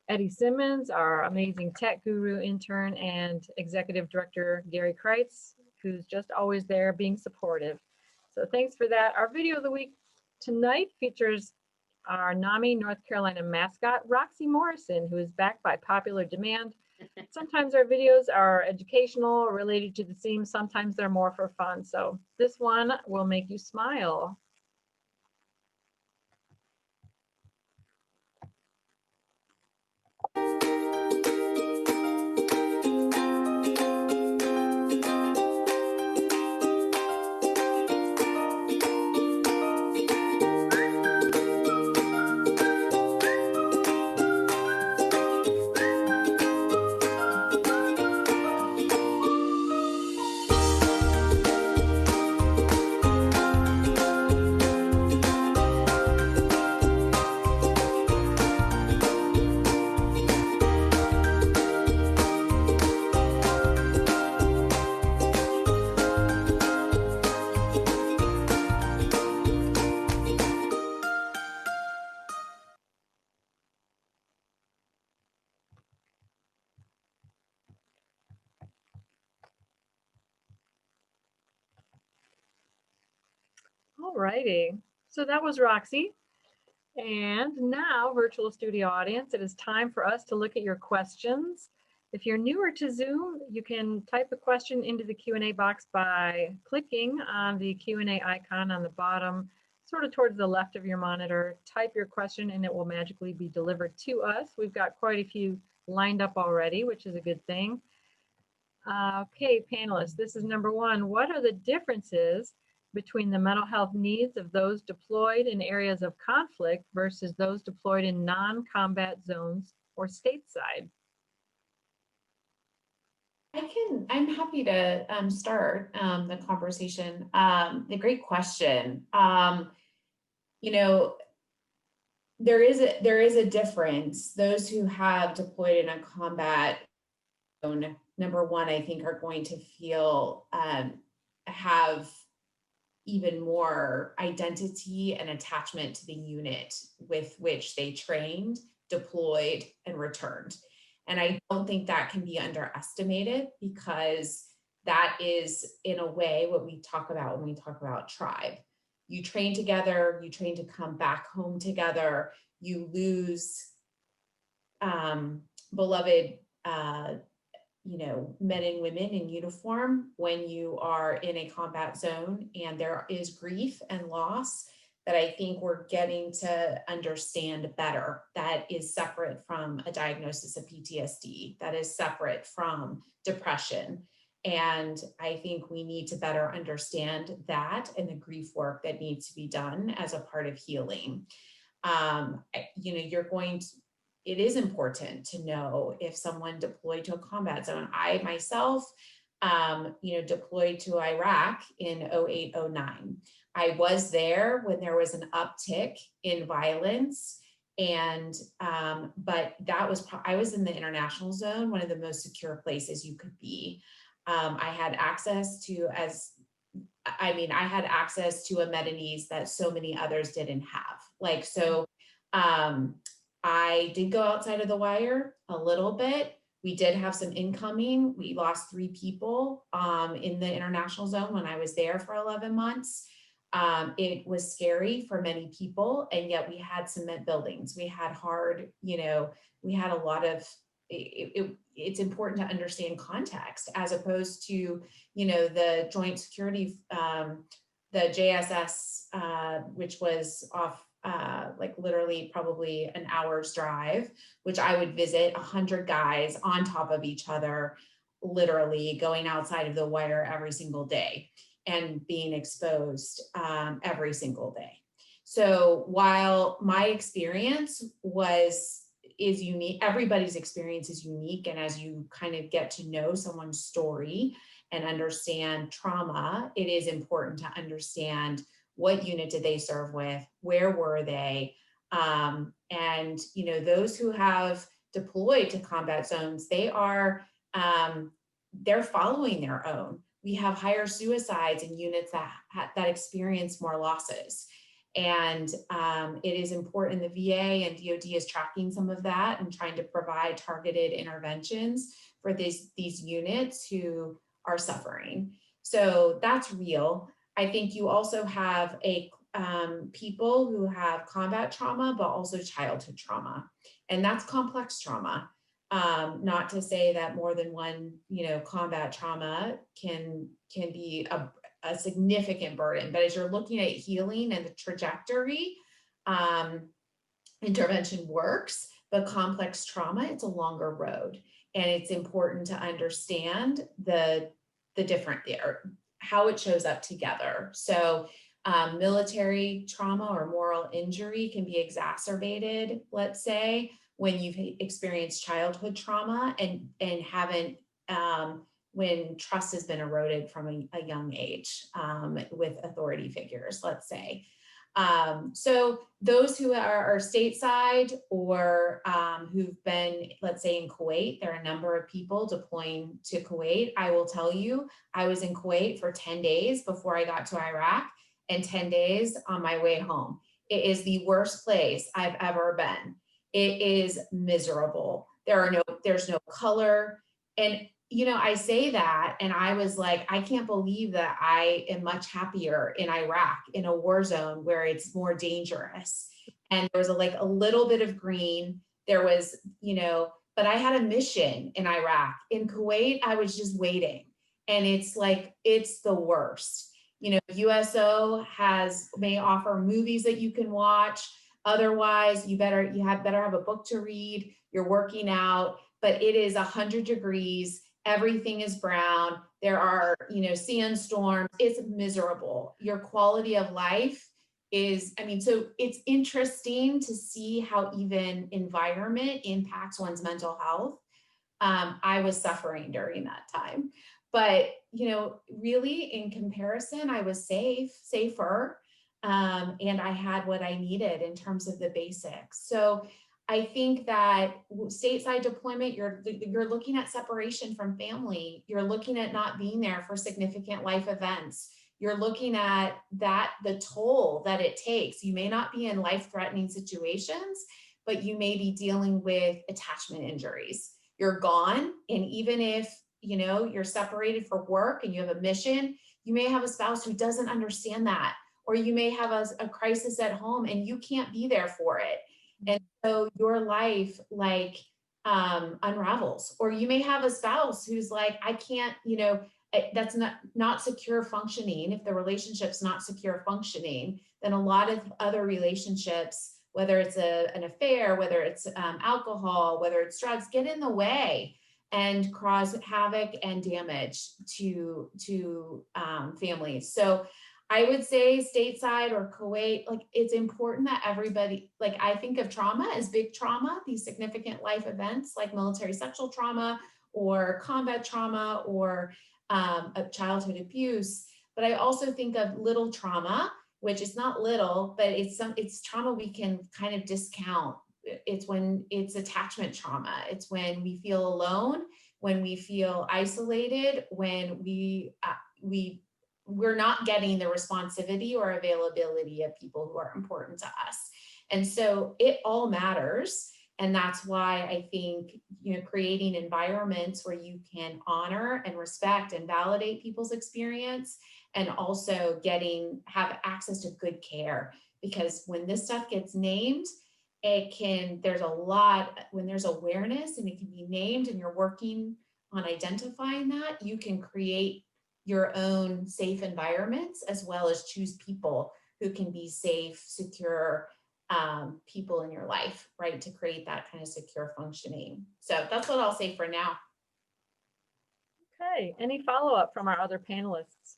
Eddie Simmons, our amazing tech guru intern, and executive director Gary Kreitz, who's just always there being supportive. So thanks for that. Our video of the week tonight features our NAMI North Carolina mascot, Roxy Morrison, who is back by popular demand. Sometimes our videos are educational or related to the theme. Sometimes they're more for fun. So this one will make you smile. All righty, so that was Roxy. And now, virtual studio audience, it is time for us to look at your questions. If you're newer to Zoom, you can type a question into the Q&A box by clicking on the Q&A icon on the bottom, sort of towards the left of your monitor. Type your question and it will magically be delivered to us. We've got quite a few lined up already, which is a good thing. Okay, panelists, this is number one. What are the differences between the mental health needs of those deployed in areas of conflict versus those deployed in non-combat zones or stateside? I'm happy to start the conversation. A great question. You know, there is a difference. Those who have deployed in a combat zone, number one, I think are going to feel have even more identity and attachment to the unit with which they trained, deployed, and returned. And I don't think that can be underestimated, because that is, in a way, what we talk about when we talk about tribe. You train together, you train to come back home together, you lose beloved men and women in uniform when you are in a combat zone, and there is grief and loss that I think we're getting to understand better. That is separate from a diagnosis of PTSD, that is separate from depression. And I think we need to better understand that and the grief work that needs to be done as a part of healing. It is important to know if someone deployed to a combat zone. I myself, deployed to Iraq in 08, 09. I was there when there was an uptick in violence, and but I was in the international zone, one of the most secure places you could be. I had access to amenities that so many others didn't have. I did go outside of the wire a little bit. We did have some incoming. We lost 3 people in the international zone when I was there for 11 months. It was scary for many people, and yet we had cement buildings. We had we had a lot of, it's important to understand context, as opposed to, the joint security, the JSS, which was off literally probably an hour's drive, which I would visit 100 guys on top of each other, literally going outside of the wire every single day and being exposed every single day. So while my experience is unique, everybody's experience is unique. And as you kind of get to know someone's story and understand trauma, it is important to understand what unit did they serve with, where were they? And those who have deployed to combat zones, they're following their own. we have higher suicides in units that experience more losses. And it is important, the VA and DoD is tracking some of that and trying to provide targeted interventions for these units who are suffering. So that's real. I think you also have people who have combat trauma, but also childhood trauma, and that's complex trauma. Not to say that more than one, combat trauma can be a significant burden, but as you're looking at healing and the trajectory, intervention works, but complex trauma, it's a longer road. And it's important to understand the different there, how it shows up together. So military trauma or moral injury can be exacerbated, let's say, when you've experienced childhood trauma and haven't, when trust has been eroded from a young age with authority figures, let's say. So those who are stateside or who've been, let's say, in Kuwait, there are a number of people deploying to Kuwait. I will tell you, I was in Kuwait for 10 days before I got to Iraq and 10 days on my way home. It is the worst place I've ever been. It is miserable. There's no color. And I say that, and I was like, I can't believe that I am much happier in Iraq, in a war zone where it's more dangerous. And there was a little bit of green. There was, but I had a mission in Iraq. In Kuwait, I was just waiting. And it's the worst. USO may offer movies that you can watch. Otherwise, you better have a book to read. You're working out, but it is 100 degrees. Everything is brown. There are, sandstorms. It's miserable. Your quality of life is, so it's interesting to see how even environment impacts one's mental health. I was suffering during that time, but, really in comparison, I was safer, and I had what I needed in terms of the basics. So I think that stateside deployment, you're looking at separation from family. You're looking at not being there for significant life events. You're looking at the toll that it takes. You may not be in life-threatening situations, but you may be dealing with attachment injuries. You're gone, and even if you're separated for work and you have a mission, you may have a spouse who doesn't understand that, or you may have a crisis at home and you can't be there for it. And so your life unravels, or you may have a spouse who's like, I can't, that's not secure functioning. If the relationship's not secure functioning, then a lot of other relationships, whether it's an affair, whether it's alcohol, whether it's drugs, get in the way and cause havoc and damage to families. So I would say stateside or Kuwait, it's important that everybody, I think of trauma as big trauma, these significant life events like military sexual trauma or combat trauma or childhood abuse. But I also think of little trauma, which is not little, but it's trauma we can kind of discount. It's when it's attachment trauma. It's when we feel alone, when we feel isolated, when we're not getting the responsivity or availability of people who are important to us. And so it all matters. And that's why I think, creating environments where you can honor and respect and validate people's experience, and also have access to good care. Because when this stuff gets named, when there's awareness and it can be named and you're working on identifying that, you can create your own safe environments, as well as choose people who can be safe, secure people in your life, right? To create that kind of secure functioning. So that's what I'll say for now. Okay, any follow-up from our other panelists?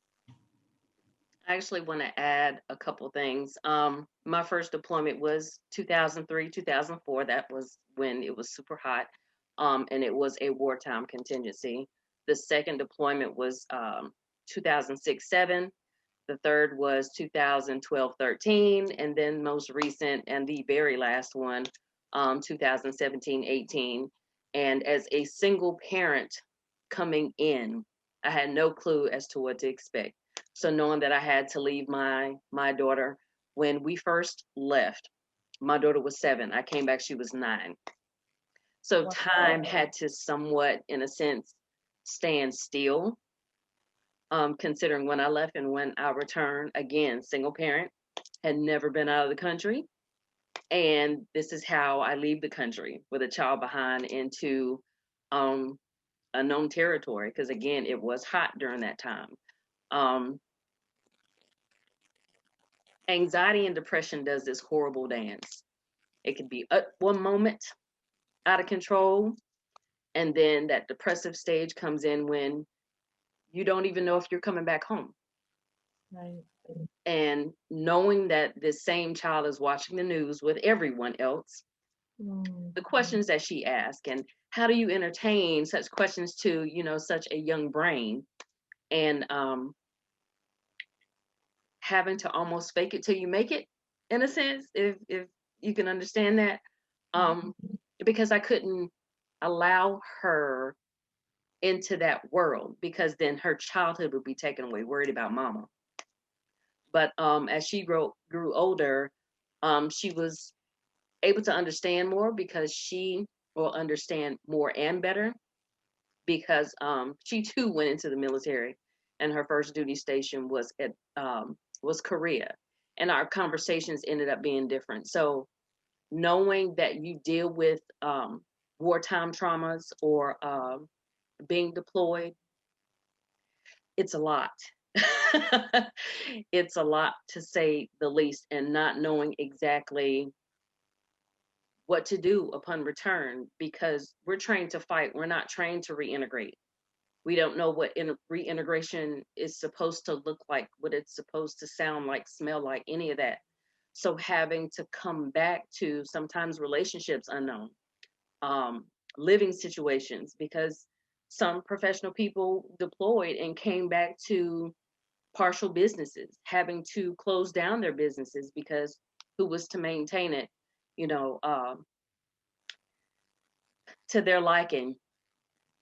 I actually want to add a couple things. My first deployment was 2003, 2004. That was when it was super hot, and it was a wartime contingency. The second deployment was 2006-07. The third was 2012-13, and then most recent and the very last one, 2017-18. And as a single parent coming in, I had no clue as to what to expect. So knowing that I had to leave my daughter, when we first left, my daughter was 7. I came back, she was 9. So Wow. time had to somewhat, in a sense, stand still. Considering when I left and when I returned, again, single parent, had never been out of the country. And this is how I leave the country with a child behind into unknown territory. Because again, it was hot during that time. Anxiety and depression does this horrible dance. It could be at one moment out of control, and then that depressive stage comes in when you don't even know if you're coming back home. Right. And knowing that this same child is watching the news with everyone else, the questions that she asked, and how do you entertain such questions to, such a young brain, and having to almost fake it till you make it, in a sense, if you can understand that, because I couldn't allow her into that world, because then her childhood would be taken away, worried about mama. But as she grew older, she was able to understand more, because she will understand more and better, because she too went into the military, and her first duty station was at was Korea, and our conversations ended up being different. So knowing that you deal with wartime traumas or being deployed, it's a lot. It's a lot, to say the least, and not knowing exactly what to do upon return, because we're trained to fight. We're not trained to reintegrate. We don't know what reintegration is supposed to look like, what it's supposed to sound like, smell like, any of that. So having to come back to sometimes relationships unknown, living situations, because some professional people deployed and came back to partial businesses, having to close down their businesses because who was to maintain it, to their liking,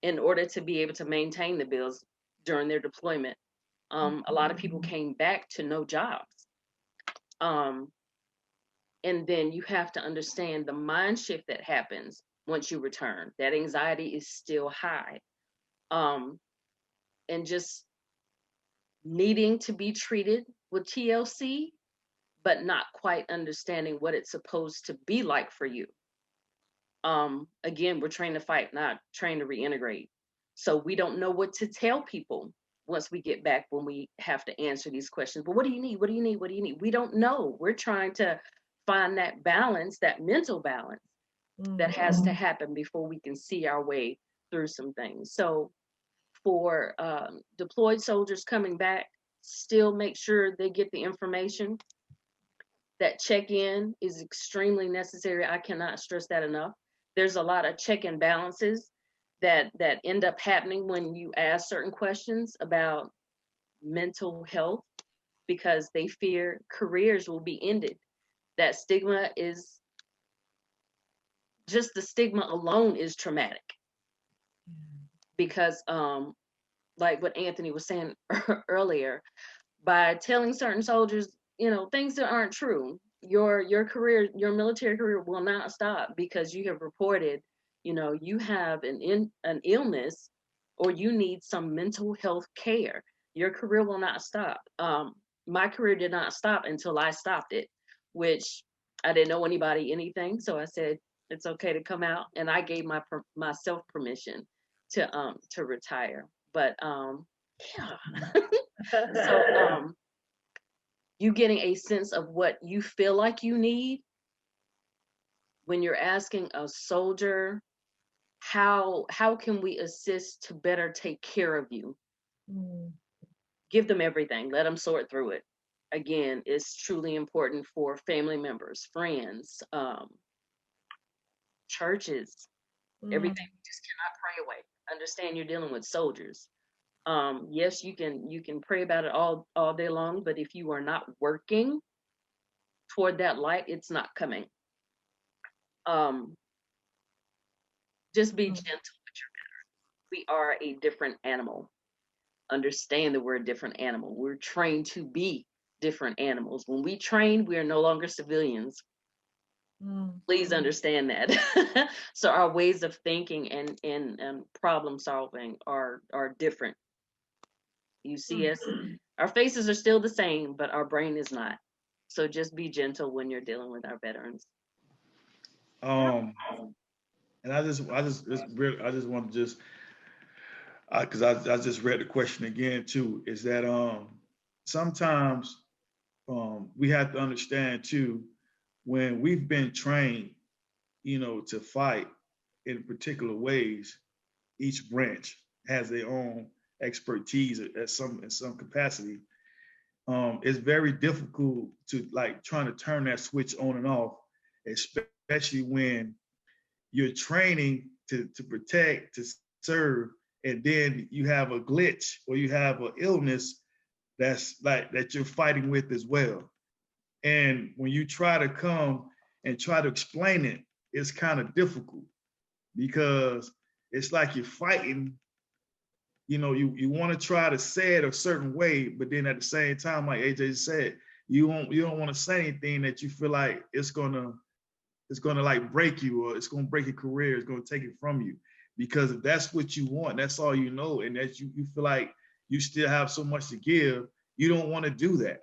in order to be able to maintain the bills during their deployment. A lot of people came back to no jobs. And then you have to understand the mind shift that happens once you return. That anxiety is still high. And just needing to be treated with TLC, but not quite understanding what it's supposed to be like for you. Again, we're trained to fight, not trained to reintegrate. So we don't know what to tell people once we get back, when we have to answer these questions. But what do you need? What do you need? What do you need? We don't know. We're trying to find that balance, that mental balance that has to happen before we can see our way through some things. So for deployed soldiers coming back, still make sure they get the information. That check-in is extremely necessary. I cannot stress that enough. There's a lot of check and balances that end up happening when you ask certain questions about mental health, because they fear careers will be ended. That stigma is, just the stigma alone is traumatic, because like what Anthony was saying earlier, by telling certain soldiers, things that aren't true, your career, your military career will not stop because you have reported, you have an illness, or you need some mental health care. Your career will not stop. My career did not stop until I stopped it, which I didn't know anybody anything. So I said, it's okay to come out. And I gave myself permission to retire. But yeah. So you getting a sense of what you feel like you need when you're asking a soldier, how can we assist to better take care of you? Give them everything. Let them sort through it. Again, it's truly important for family members, friends, churches, everything. You just cannot pray away. Understand you're dealing with soldiers. Yes, you can pray about it all day long, but if you are not working toward that light, it's not coming. Just be gentle with your veterans. We are a different animal. understand that we're a different animal. We're trained to be different animals. When we train, we are no longer civilians. Please understand that. So our ways of thinking and problem solving are different. You see us, our faces are still the same, but our brain is not. So just be gentle when you're dealing with our veterans. And I just want to just, because I just read the question again too, is that sometimes we have to understand too, when we've been trained, to fight in particular ways, each branch has their own expertise in some capacity. It's very difficult to like trying to turn that switch on and off, especially when you're training to protect, to serve, and then you have a glitch or you have an illness that's like that you're fighting with as well. And when you try to come and try to explain it, it's kind of difficult because it's like you're fighting. You want to try to say it a certain way, but then at the same time, like AJ said, you don't want to say anything that you feel like it's gonna like break you, or it's gonna break your career, it's gonna take it from you. Because if that's what you want, that's all you know, and that you feel like you still have so much to give, you don't want to do that.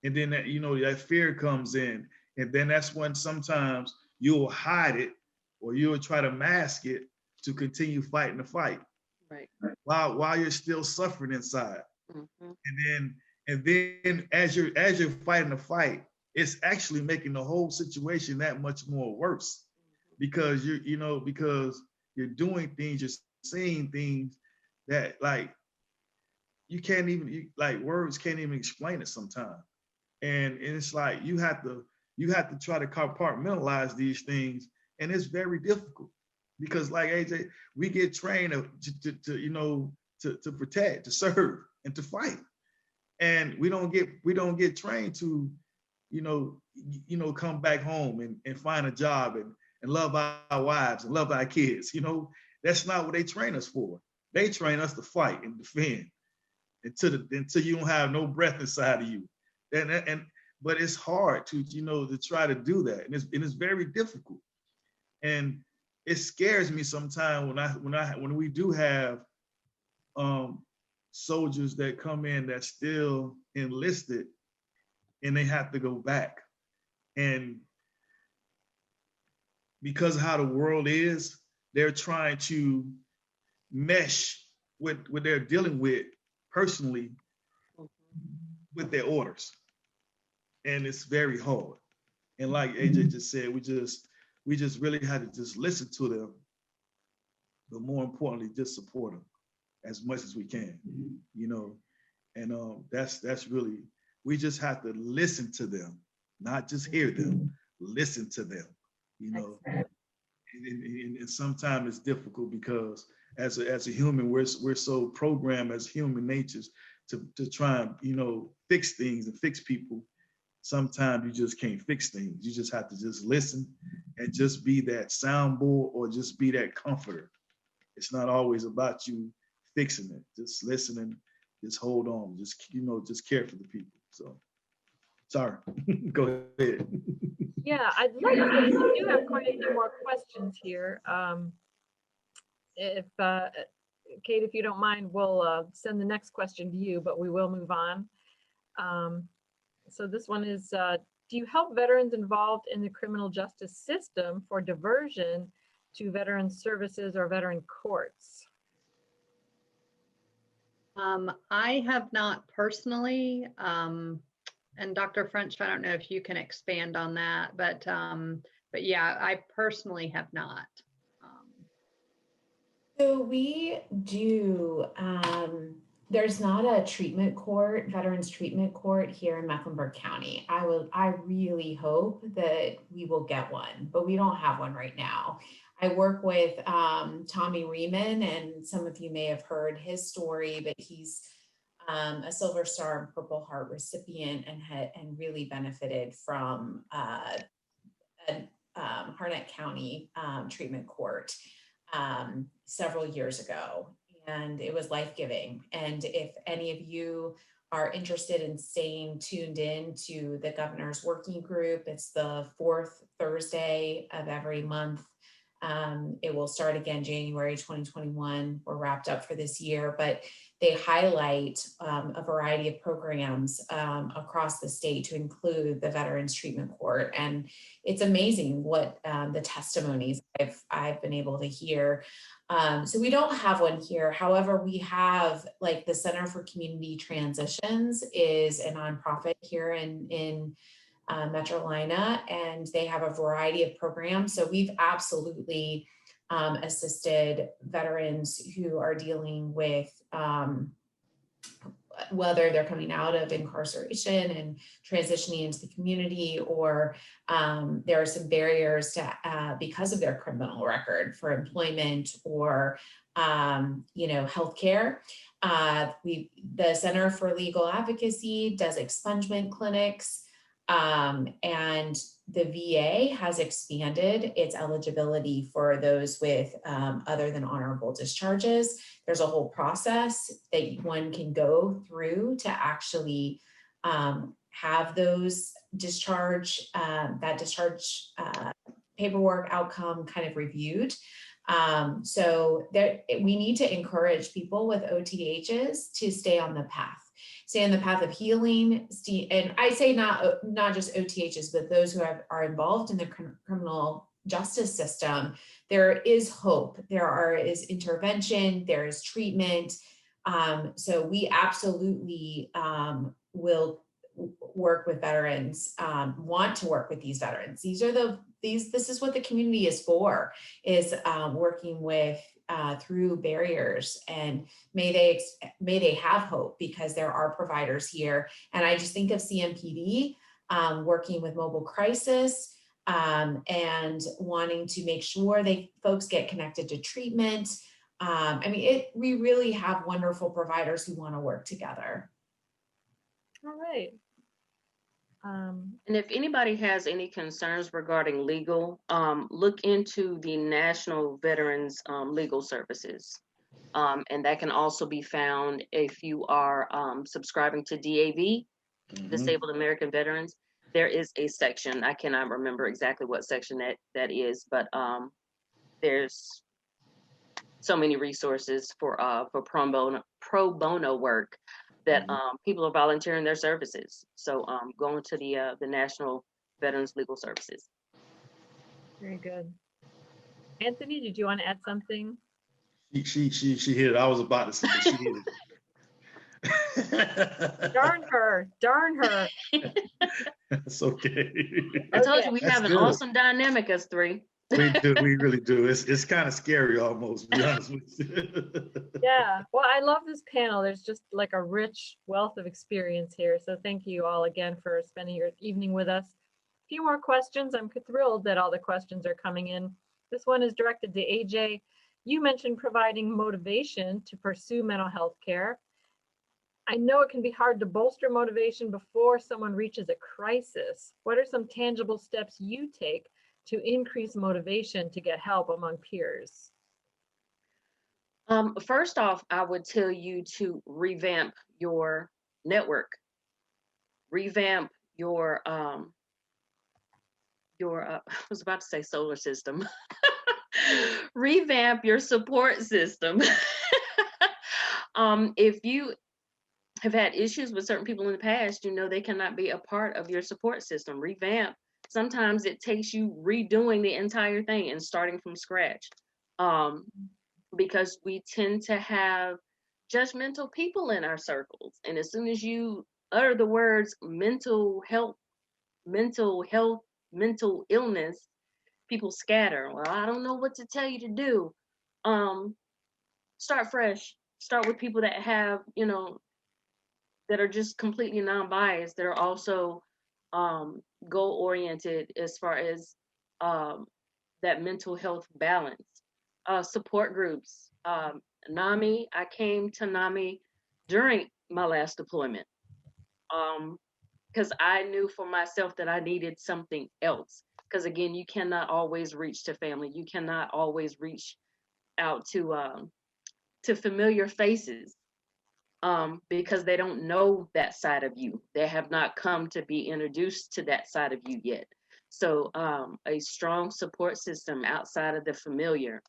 And then that fear comes in, and then that's when sometimes you'll hide it or you'll try to mask it to continue fighting the fight. Right. While you're still suffering inside. Mm-hmm. And then as you're fighting the fight, it's actually making the whole situation that much more worse, because because you're doing things, you're seeing things that like you can't even like words can't even explain it sometimes. And it's like you have to try to compartmentalize these things, and it's very difficult because, like AJ, we get trained to protect, to serve, and to fight, and we don't get trained to come back home and find a job and love our wives and love our kids. That's not what they train us for. They train us to fight and defend until you don't have no breath inside of you. But it's hard to try to do that, and it's very difficult. And it scares me sometimes when we do have soldiers that come in that's still enlisted and they have to go back. And because of how the world is, they're trying to mesh with what they're dealing with personally with their orders. And it's very hard. And like AJ just said, we just really had to just listen to them, but more importantly, just support them as much as we can, and that's really, we just have to listen to them, not just hear them, listen to them, and sometimes it's difficult because as a human, we're so programmed as human natures to try and fix things and fix people. Sometimes you just can't fix things. You just have to just listen and just be that soundboard or just be that comforter. It's not always about you fixing it. Just listening, just hold on, just care for the people. So, sorry, go ahead. Yeah, I'd like to. We do have quite a few more questions here. If Kate, if you don't mind, we'll send the next question to you, but we will move on. So this one is, do you help veterans involved in the criminal justice system for diversion to veteran services or veteran courts? I have not personally, and Dr. French, I don't know if you can expand on that, but yeah, I personally have not. So we do, there's not a treatment court, veterans treatment court here in Mecklenburg County. I really hope that we will get one, but we don't have one right now. I work with Tommy Riemann, and some of you may have heard his story, but he's a Silver Star and Purple Heart recipient and really benefited from Harnett County treatment court several years ago. and it was life-giving. And if any of you are interested in staying tuned in to the governor's working group, it's the fourth Thursday of every month. It will start again January 2021. We're wrapped up for this year, but they highlight a variety of programs across the state to include the Veterans Treatment Court. And it's amazing what the testimonies I've been able to hear. So we don't have one here. However, we have, like, the Center for Community Transitions is a nonprofit here in Metrolina, and they have a variety of programs. So we've absolutely assisted veterans who are dealing with whether they're coming out of incarceration and transitioning into the community, or there are some barriers to because of their criminal record for employment or healthcare. The Center for Legal Advocacy does expungement clinics, and the VA has expanded its eligibility for those with other than honorable discharges. There's a whole process that one can go through to actually have those discharge paperwork outcome kind of reviewed. So we need to encourage people with OTHs to stay on the path of healing. And I say not just OTHs, but those who are involved in the criminal justice system. There is hope. There is intervention. There is treatment. So we absolutely will work with veterans. Want to work with these veterans. This is what the community is for. Is working with. Through barriers, and may they have hope, because there are providers here. And I just think of CMPD working with mobile crisis and wanting to make sure folks get connected to treatment. We really have wonderful providers who want to work together. All right. And if anybody has any concerns regarding legal, look into the National Veterans Legal Services. And that can also be found if you are subscribing to DAV, Disabled American Veterans. There is a section, I cannot remember exactly what section that is, but there's so many resources for pro bono work that people are volunteering their services. So going to the National Veterans Legal Services. Very good. Anthony, did you want to add something? She hit it. I was about to say she hit it. Darn her. That's okay. I told you we That's have an good. awesome dynamic as three. We do. We really do. It's kind of scary almost, to be honest with you. Yeah. Well, I love this panel. There's just like a rich wealth of experience here. So thank you all again for spending your evening with us. A few more questions. I'm thrilled that all the questions are coming in. This one is directed to AJ. You mentioned providing motivation to pursue mental health care. I know it can be hard to bolster motivation before someone reaches a crisis. What are some tangible steps you take to increase motivation to get help among peers? First off, I would tell you to revamp your network, revamp your I was about to say solar system, revamp your support system. If you have had issues with certain people in the past, they cannot be a part of your support system. Revamp. Sometimes it takes you redoing the entire thing and starting from scratch, because we tend to have judgmental people in our circles. And as soon as you utter the words mental illness, people scatter. Well, I don't know what to tell you to do. Start fresh. Start with people that have, that are just completely non-biased, that are also goal-oriented as far as that mental health balance. Support groups. NAMI, I came to NAMI during my last deployment because I knew for myself that I needed something else. Because again, you cannot always reach to family. You cannot always reach out to to familiar faces, because they don't know that side of you. They have not come to be introduced to that side of you yet. So a strong support system outside of the familiar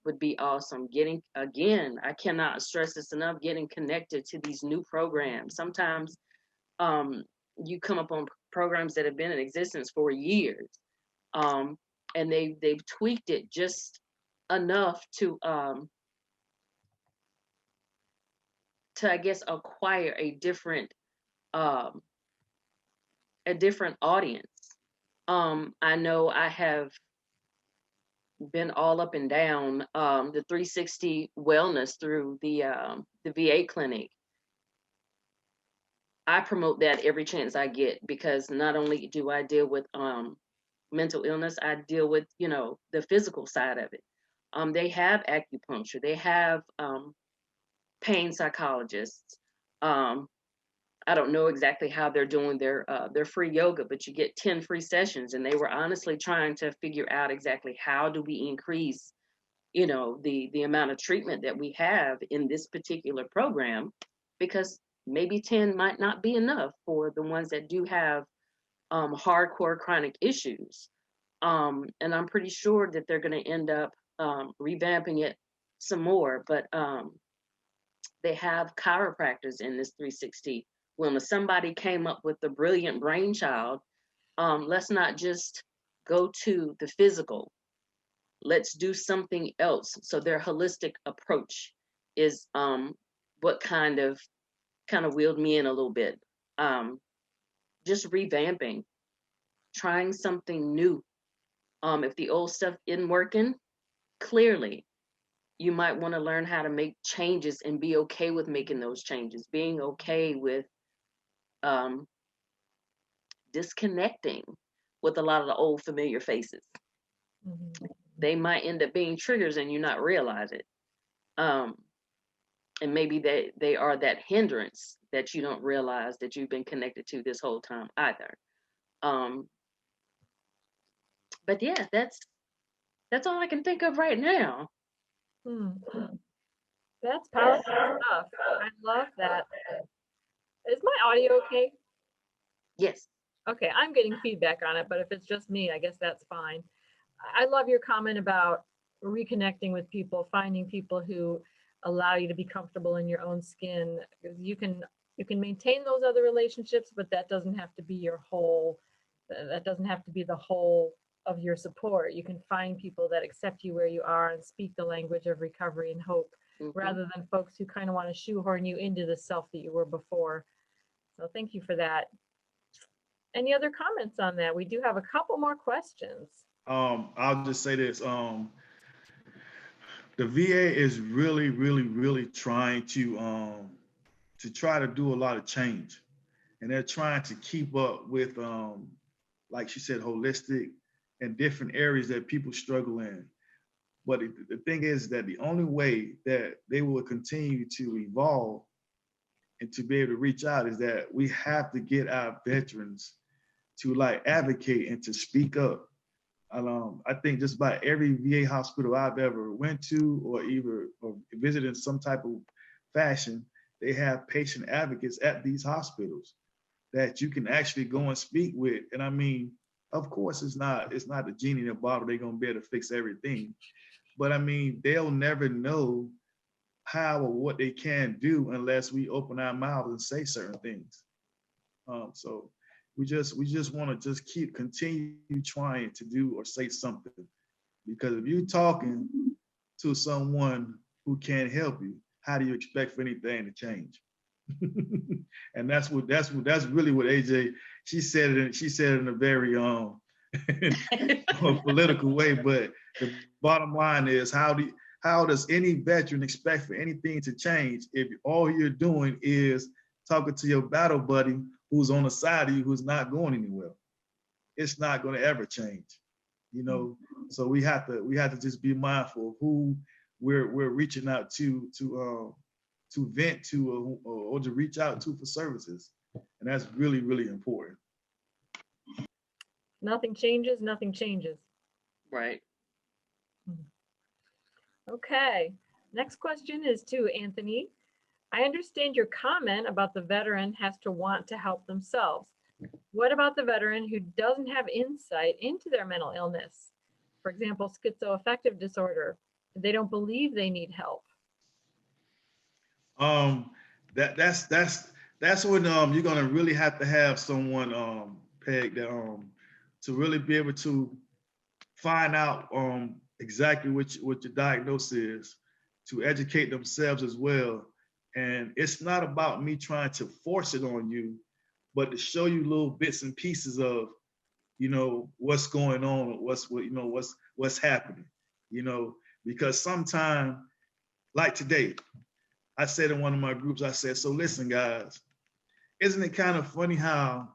would be awesome. Getting, again, I cannot stress this enough, getting connected to these new programs. Sometimes you come up on programs that have been in existence for years, and they've tweaked it just enough to I guess acquire a different audience. I know I have been all up and down the 360 wellness through the VA clinic. I promote that every chance I get, because not only do I deal with mental illness, I deal with, you know, the physical side of it. They have acupuncture, they have pain psychologists. I don't know exactly how they're doing their free yoga, but you get 10 free sessions, and they were honestly trying to figure out exactly how do we increase, you know, the amount of treatment that we have in this particular program, because maybe 10 might not be enough for the ones that do have hardcore chronic issues. And I'm pretty sure that they're going to end up revamping it some more, but they have chiropractors in this 360 wellness. Somebody came up with the brilliant brainchild. Let's not just go to the physical. Let's do something else. So their holistic approach is what kind of wheeled me in a little bit. Just revamping, trying something new. If the old stuff isn't working, clearly you might want to learn how to make changes and be okay with making those changes, being okay with disconnecting with a lot of the old familiar faces. Mhm. They might end up being triggers and you not realize it. And maybe they are that hindrance that you don't realize that you've been connected to this whole time either. But yeah, that's all I can think of right now. Hmm. That's powerful stuff. I love that. Is my audio okay? Yes. Okay, I'm getting feedback on it, but if it's just me, I guess that's fine. I love your comment about reconnecting with people, finding people who allow you to be comfortable in your own skin. Because you can maintain those other relationships, but that doesn't have to be your whole. That doesn't have to be the whole of your support. You can find people that accept you where you are and speak the language of recovery and hope, rather than folks who kind of want to shoehorn you into the self that you were before. So thank you for that. Any other comments on that? We do have a couple more questions. I'll just say this. The VA is really, really, really trying to try to do a lot of change. And they're trying to keep up with like she said, holistic and different areas that people struggle in. But the thing is that the only way that they will continue to evolve and to be able to reach out is that we have to get our veterans to like advocate and to speak up. I think just about every VA hospital I've ever went to or visited in some type of fashion, they have patient advocates at these hospitals that you can actually go and speak with. And I mean, of course, it's not the genie in the bottle. They're gonna be able to fix everything, but I mean, they'll never know how or what they can do unless we open our mouths and say certain things. So we just want to just continue trying to do or say something, because if you're talking to someone who can't help you, how do you expect for anything to change? And that's really what AJ, she said it in a very political way, but the bottom line is how does any veteran expect for anything to change if all you're doing is talking to your battle buddy who's on the side of you who's not going anywhere? It's not going to ever change, you know. So we have to just be mindful of who we're reaching out to vent to or to reach out to for services, and that's really, really important. Nothing changes, nothing changes. Right. Okay. Next question is to Anthony. I understand your comment about the veteran has to want to help themselves. What about the veteran who doesn't have insight into their mental illness? For example, schizoaffective disorder. They don't believe they need help. That's when you're gonna really have to have someone, Peg, that to really be able to find out exactly what your diagnosis is, to educate themselves as well. And it's not about me trying to force it on you, but to show you little bits and pieces of, what's going on, what's happening, because sometimes, like today, I said in one of my groups, I said, so listen, guys, isn't it kind of funny how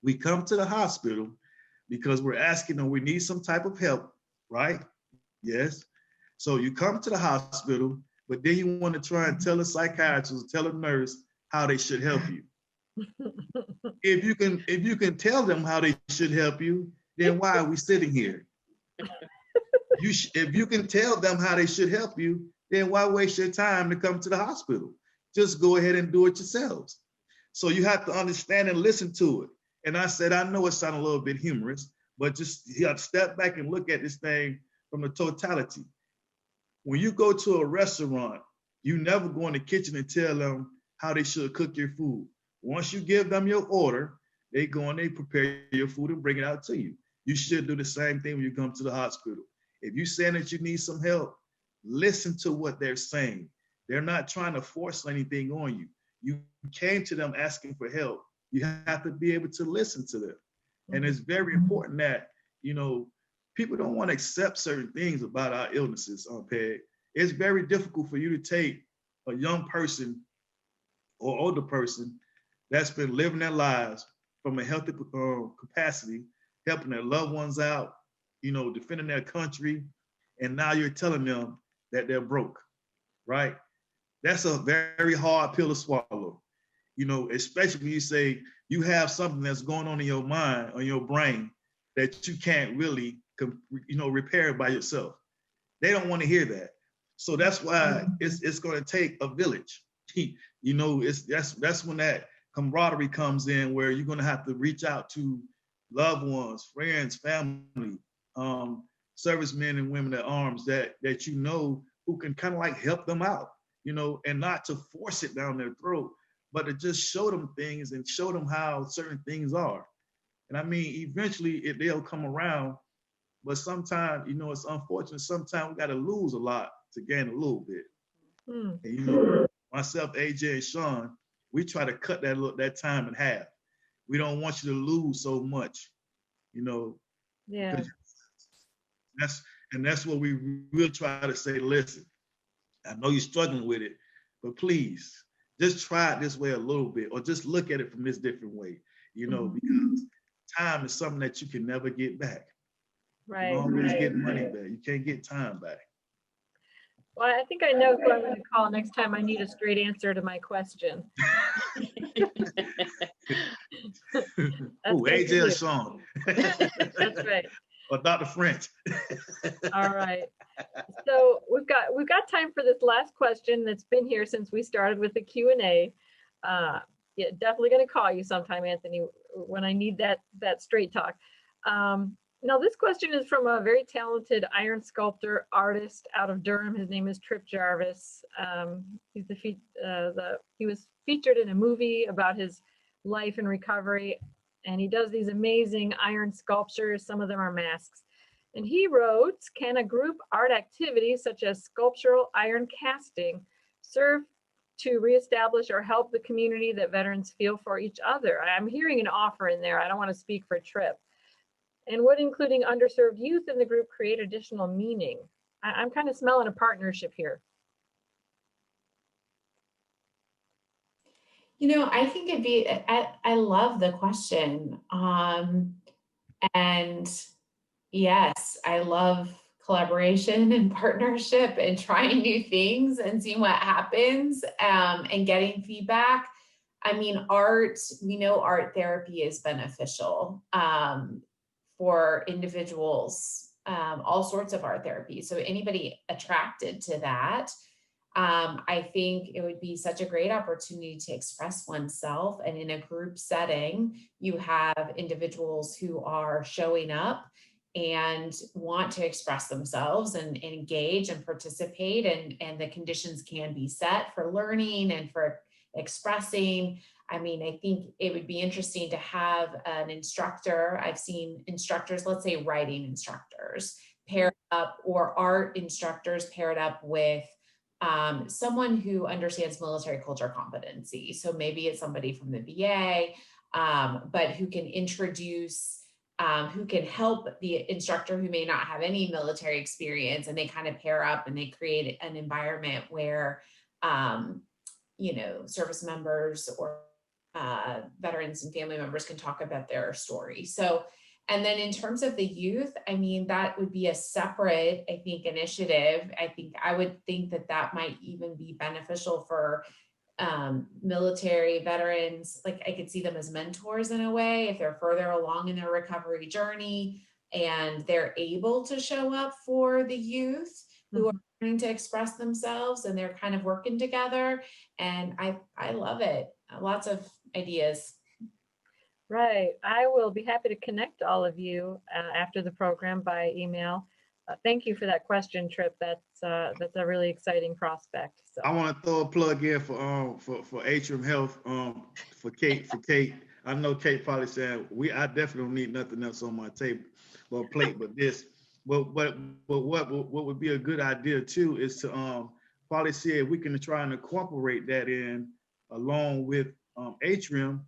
we come to the hospital because we're asking them we need some type of help, right? Yes. So you come to the hospital, but then you want to try and tell a psychiatrist, tell a nurse how they should help you. If you can tell them how they should help you, then why are we sitting here? If you can tell them how they should help you, then why waste your time to come to the hospital? Just go ahead and do it yourselves. So you have to understand and listen to it. And I said, I know it sounded a little bit humorous, but just you have to step back and look at this thing from the totality. When you go to a restaurant, you never go in the kitchen and tell them how they should cook your food. Once you give them your order, they go and they prepare your food and bring it out to you. You should do the same thing when you come to the hospital. If you're saying that you need some help, listen to what they're saying. They're not trying to force anything on you. You came to them asking for help. You have to be able to listen to them. And it's very important that, people don't want to accept certain things about our illnesses, Peg. It's very difficult for you to take a young person or older person that's been living their lives from a healthy capacity, helping their loved ones out, defending their country, and now you're telling them that they're broke, right? That's a very hard pill to swallow, especially when you say you have something that's going on in your mind or your brain that you can't really, repair by yourself. They don't want to hear that. So that's why it's going to take a village. That's when that camaraderie comes in, where you're going to have to reach out to loved ones, friends, family, servicemen and women at arms that who can kind of like help them out, and not to force it down their throat, but to just show them things and show them how certain things are. And I mean, eventually they'll come around, but sometimes, it's unfortunate. Sometimes we got to lose a lot to gain a little bit. And, myself, AJ, and Sean, we try to cut that time in half. We don't want you to lose so much, Yeah. That's what we really try to say. Listen, I know you're struggling with it, but please just try it this way a little bit, or just look at it from this different way, because time is something that you can never get back. Right. You can always get money back. You can't get time back. Well, I think I know who I'm going to call next time I need a straight answer to my question. Oh, AJ or Sean. That's right. Or Dr. French. All right. So we've got time for this last question that's been here since we started with the Q&A. Yeah, definitely going to call you sometime, Anthony, when I need that straight talk. Now this question is from a very talented iron sculptor artist out of Durham. His name is Trip Jarvis. He was featured in a movie about his life and recovery, and he does these amazing iron sculptures. Some of them are masks. And he wrote, can a group art activity such as sculptural iron casting serve to reestablish or help the community that veterans feel for each other? I'm hearing an offer in there. I don't want to speak for Trip. And would including underserved youth in the group create additional meaning? I'm kind of smelling a partnership here. I think it'd be, I love the question. And yes, I love collaboration and partnership and trying new things and seeing what happens, and getting feedback. I mean, we know art therapy is beneficial for individuals all sorts of art therapy. So anybody attracted to that, I think it would be such a great opportunity to express oneself. And in a group setting, you have individuals who are showing up and want to express themselves and engage and participate, and the conditions can be set for learning and for expressing. I mean, I think it would be interesting to have an instructor. I've seen instructors, let's say writing instructors, paired up, or art instructors paired up with someone who understands military culture competency. So maybe it's somebody from the VA, but who can introduce, who can help the instructor who may not have any military experience, and they kind of pair up and they create an environment where, you know, service members or veterans and family members can talk about their story. So, and then in terms of the youth, I mean, that would be a separate, I think, initiative. I think I would think that that might even be beneficial for military veterans. Like, I could see them as mentors in a way, if they're further along in their recovery journey and they're able to show up for the youth who are trying to express themselves, and they're kind of working together. And I love it. Lots of ideas. Right. I will be happy to connect all of you after the program by email. Thank you for that question, Trip. That's a really exciting prospect. So I want to throw a plug in for Atrium Health, for Kate. I know Kate probably saying I definitely don't need nothing else on my table or plate but this. But what would be a good idea too is to probably see if we can try and incorporate that in along with Atrium,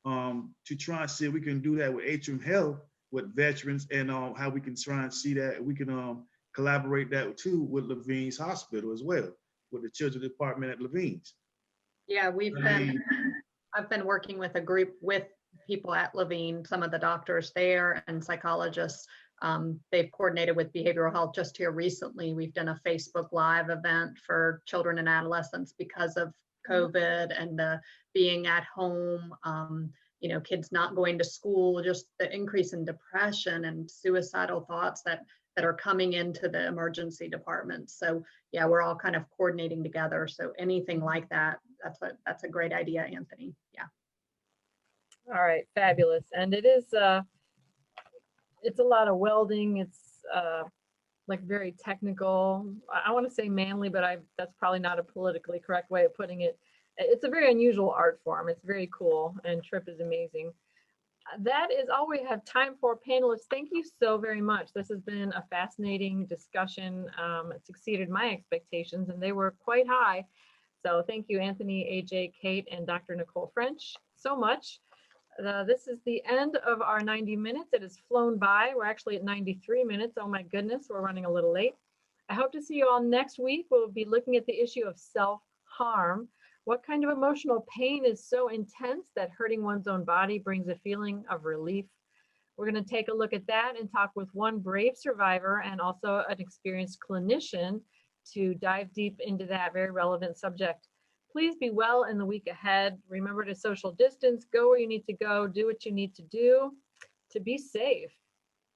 to try and see if we can do that with Atrium Health with veterans, and how we can try and see that we can collaborate that too with Levine's Hospital as well, with the Children's Department at Levine's. Yeah, I've been working with a group with people at Levine, some of the doctors there and psychologists. They've coordinated with behavioral health just here recently. We've done a Facebook Live event for children and adolescents because of COVID and being at home, you know, kids not going to school, just the increase in depression and suicidal thoughts that are coming into the emergency department. So yeah, we're all kind of coordinating together. So anything like that, that's a great idea, Anthony. Yeah. all right, fabulous. And it is it's a lot of welding. It's like very technical. I want to say manly, but that's probably not a politically correct way of putting it. It's a very unusual art form. It's very cool, and Trip is amazing. That is all we have time for, panelists. Thank you so very much. This has been a fascinating discussion. It's exceeded my expectations, and they were quite high. So thank you, Anthony, AJ, Kate, and Dr. Nicole French, so much. This is the end of our 90 minutes. It has flown by. We're actually at 93 minutes. Oh my goodness, we're running a little late. I hope to see you all next week. We'll be looking at the issue of self-harm. What kind of emotional pain is so intense that hurting one's own body brings a feeling of relief? We're going to take a look at that and talk with one brave survivor and also an experienced clinician to dive deep into that very relevant subject. Please be well in the week ahead. Remember to social distance, go where you need to go, do what you need to do to be safe.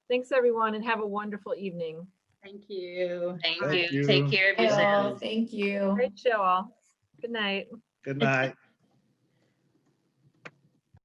Thanks, everyone, and have a wonderful evening. Thank you. Thank you. Take care of yourself. Thank you. Great show, all. Good night. Good night.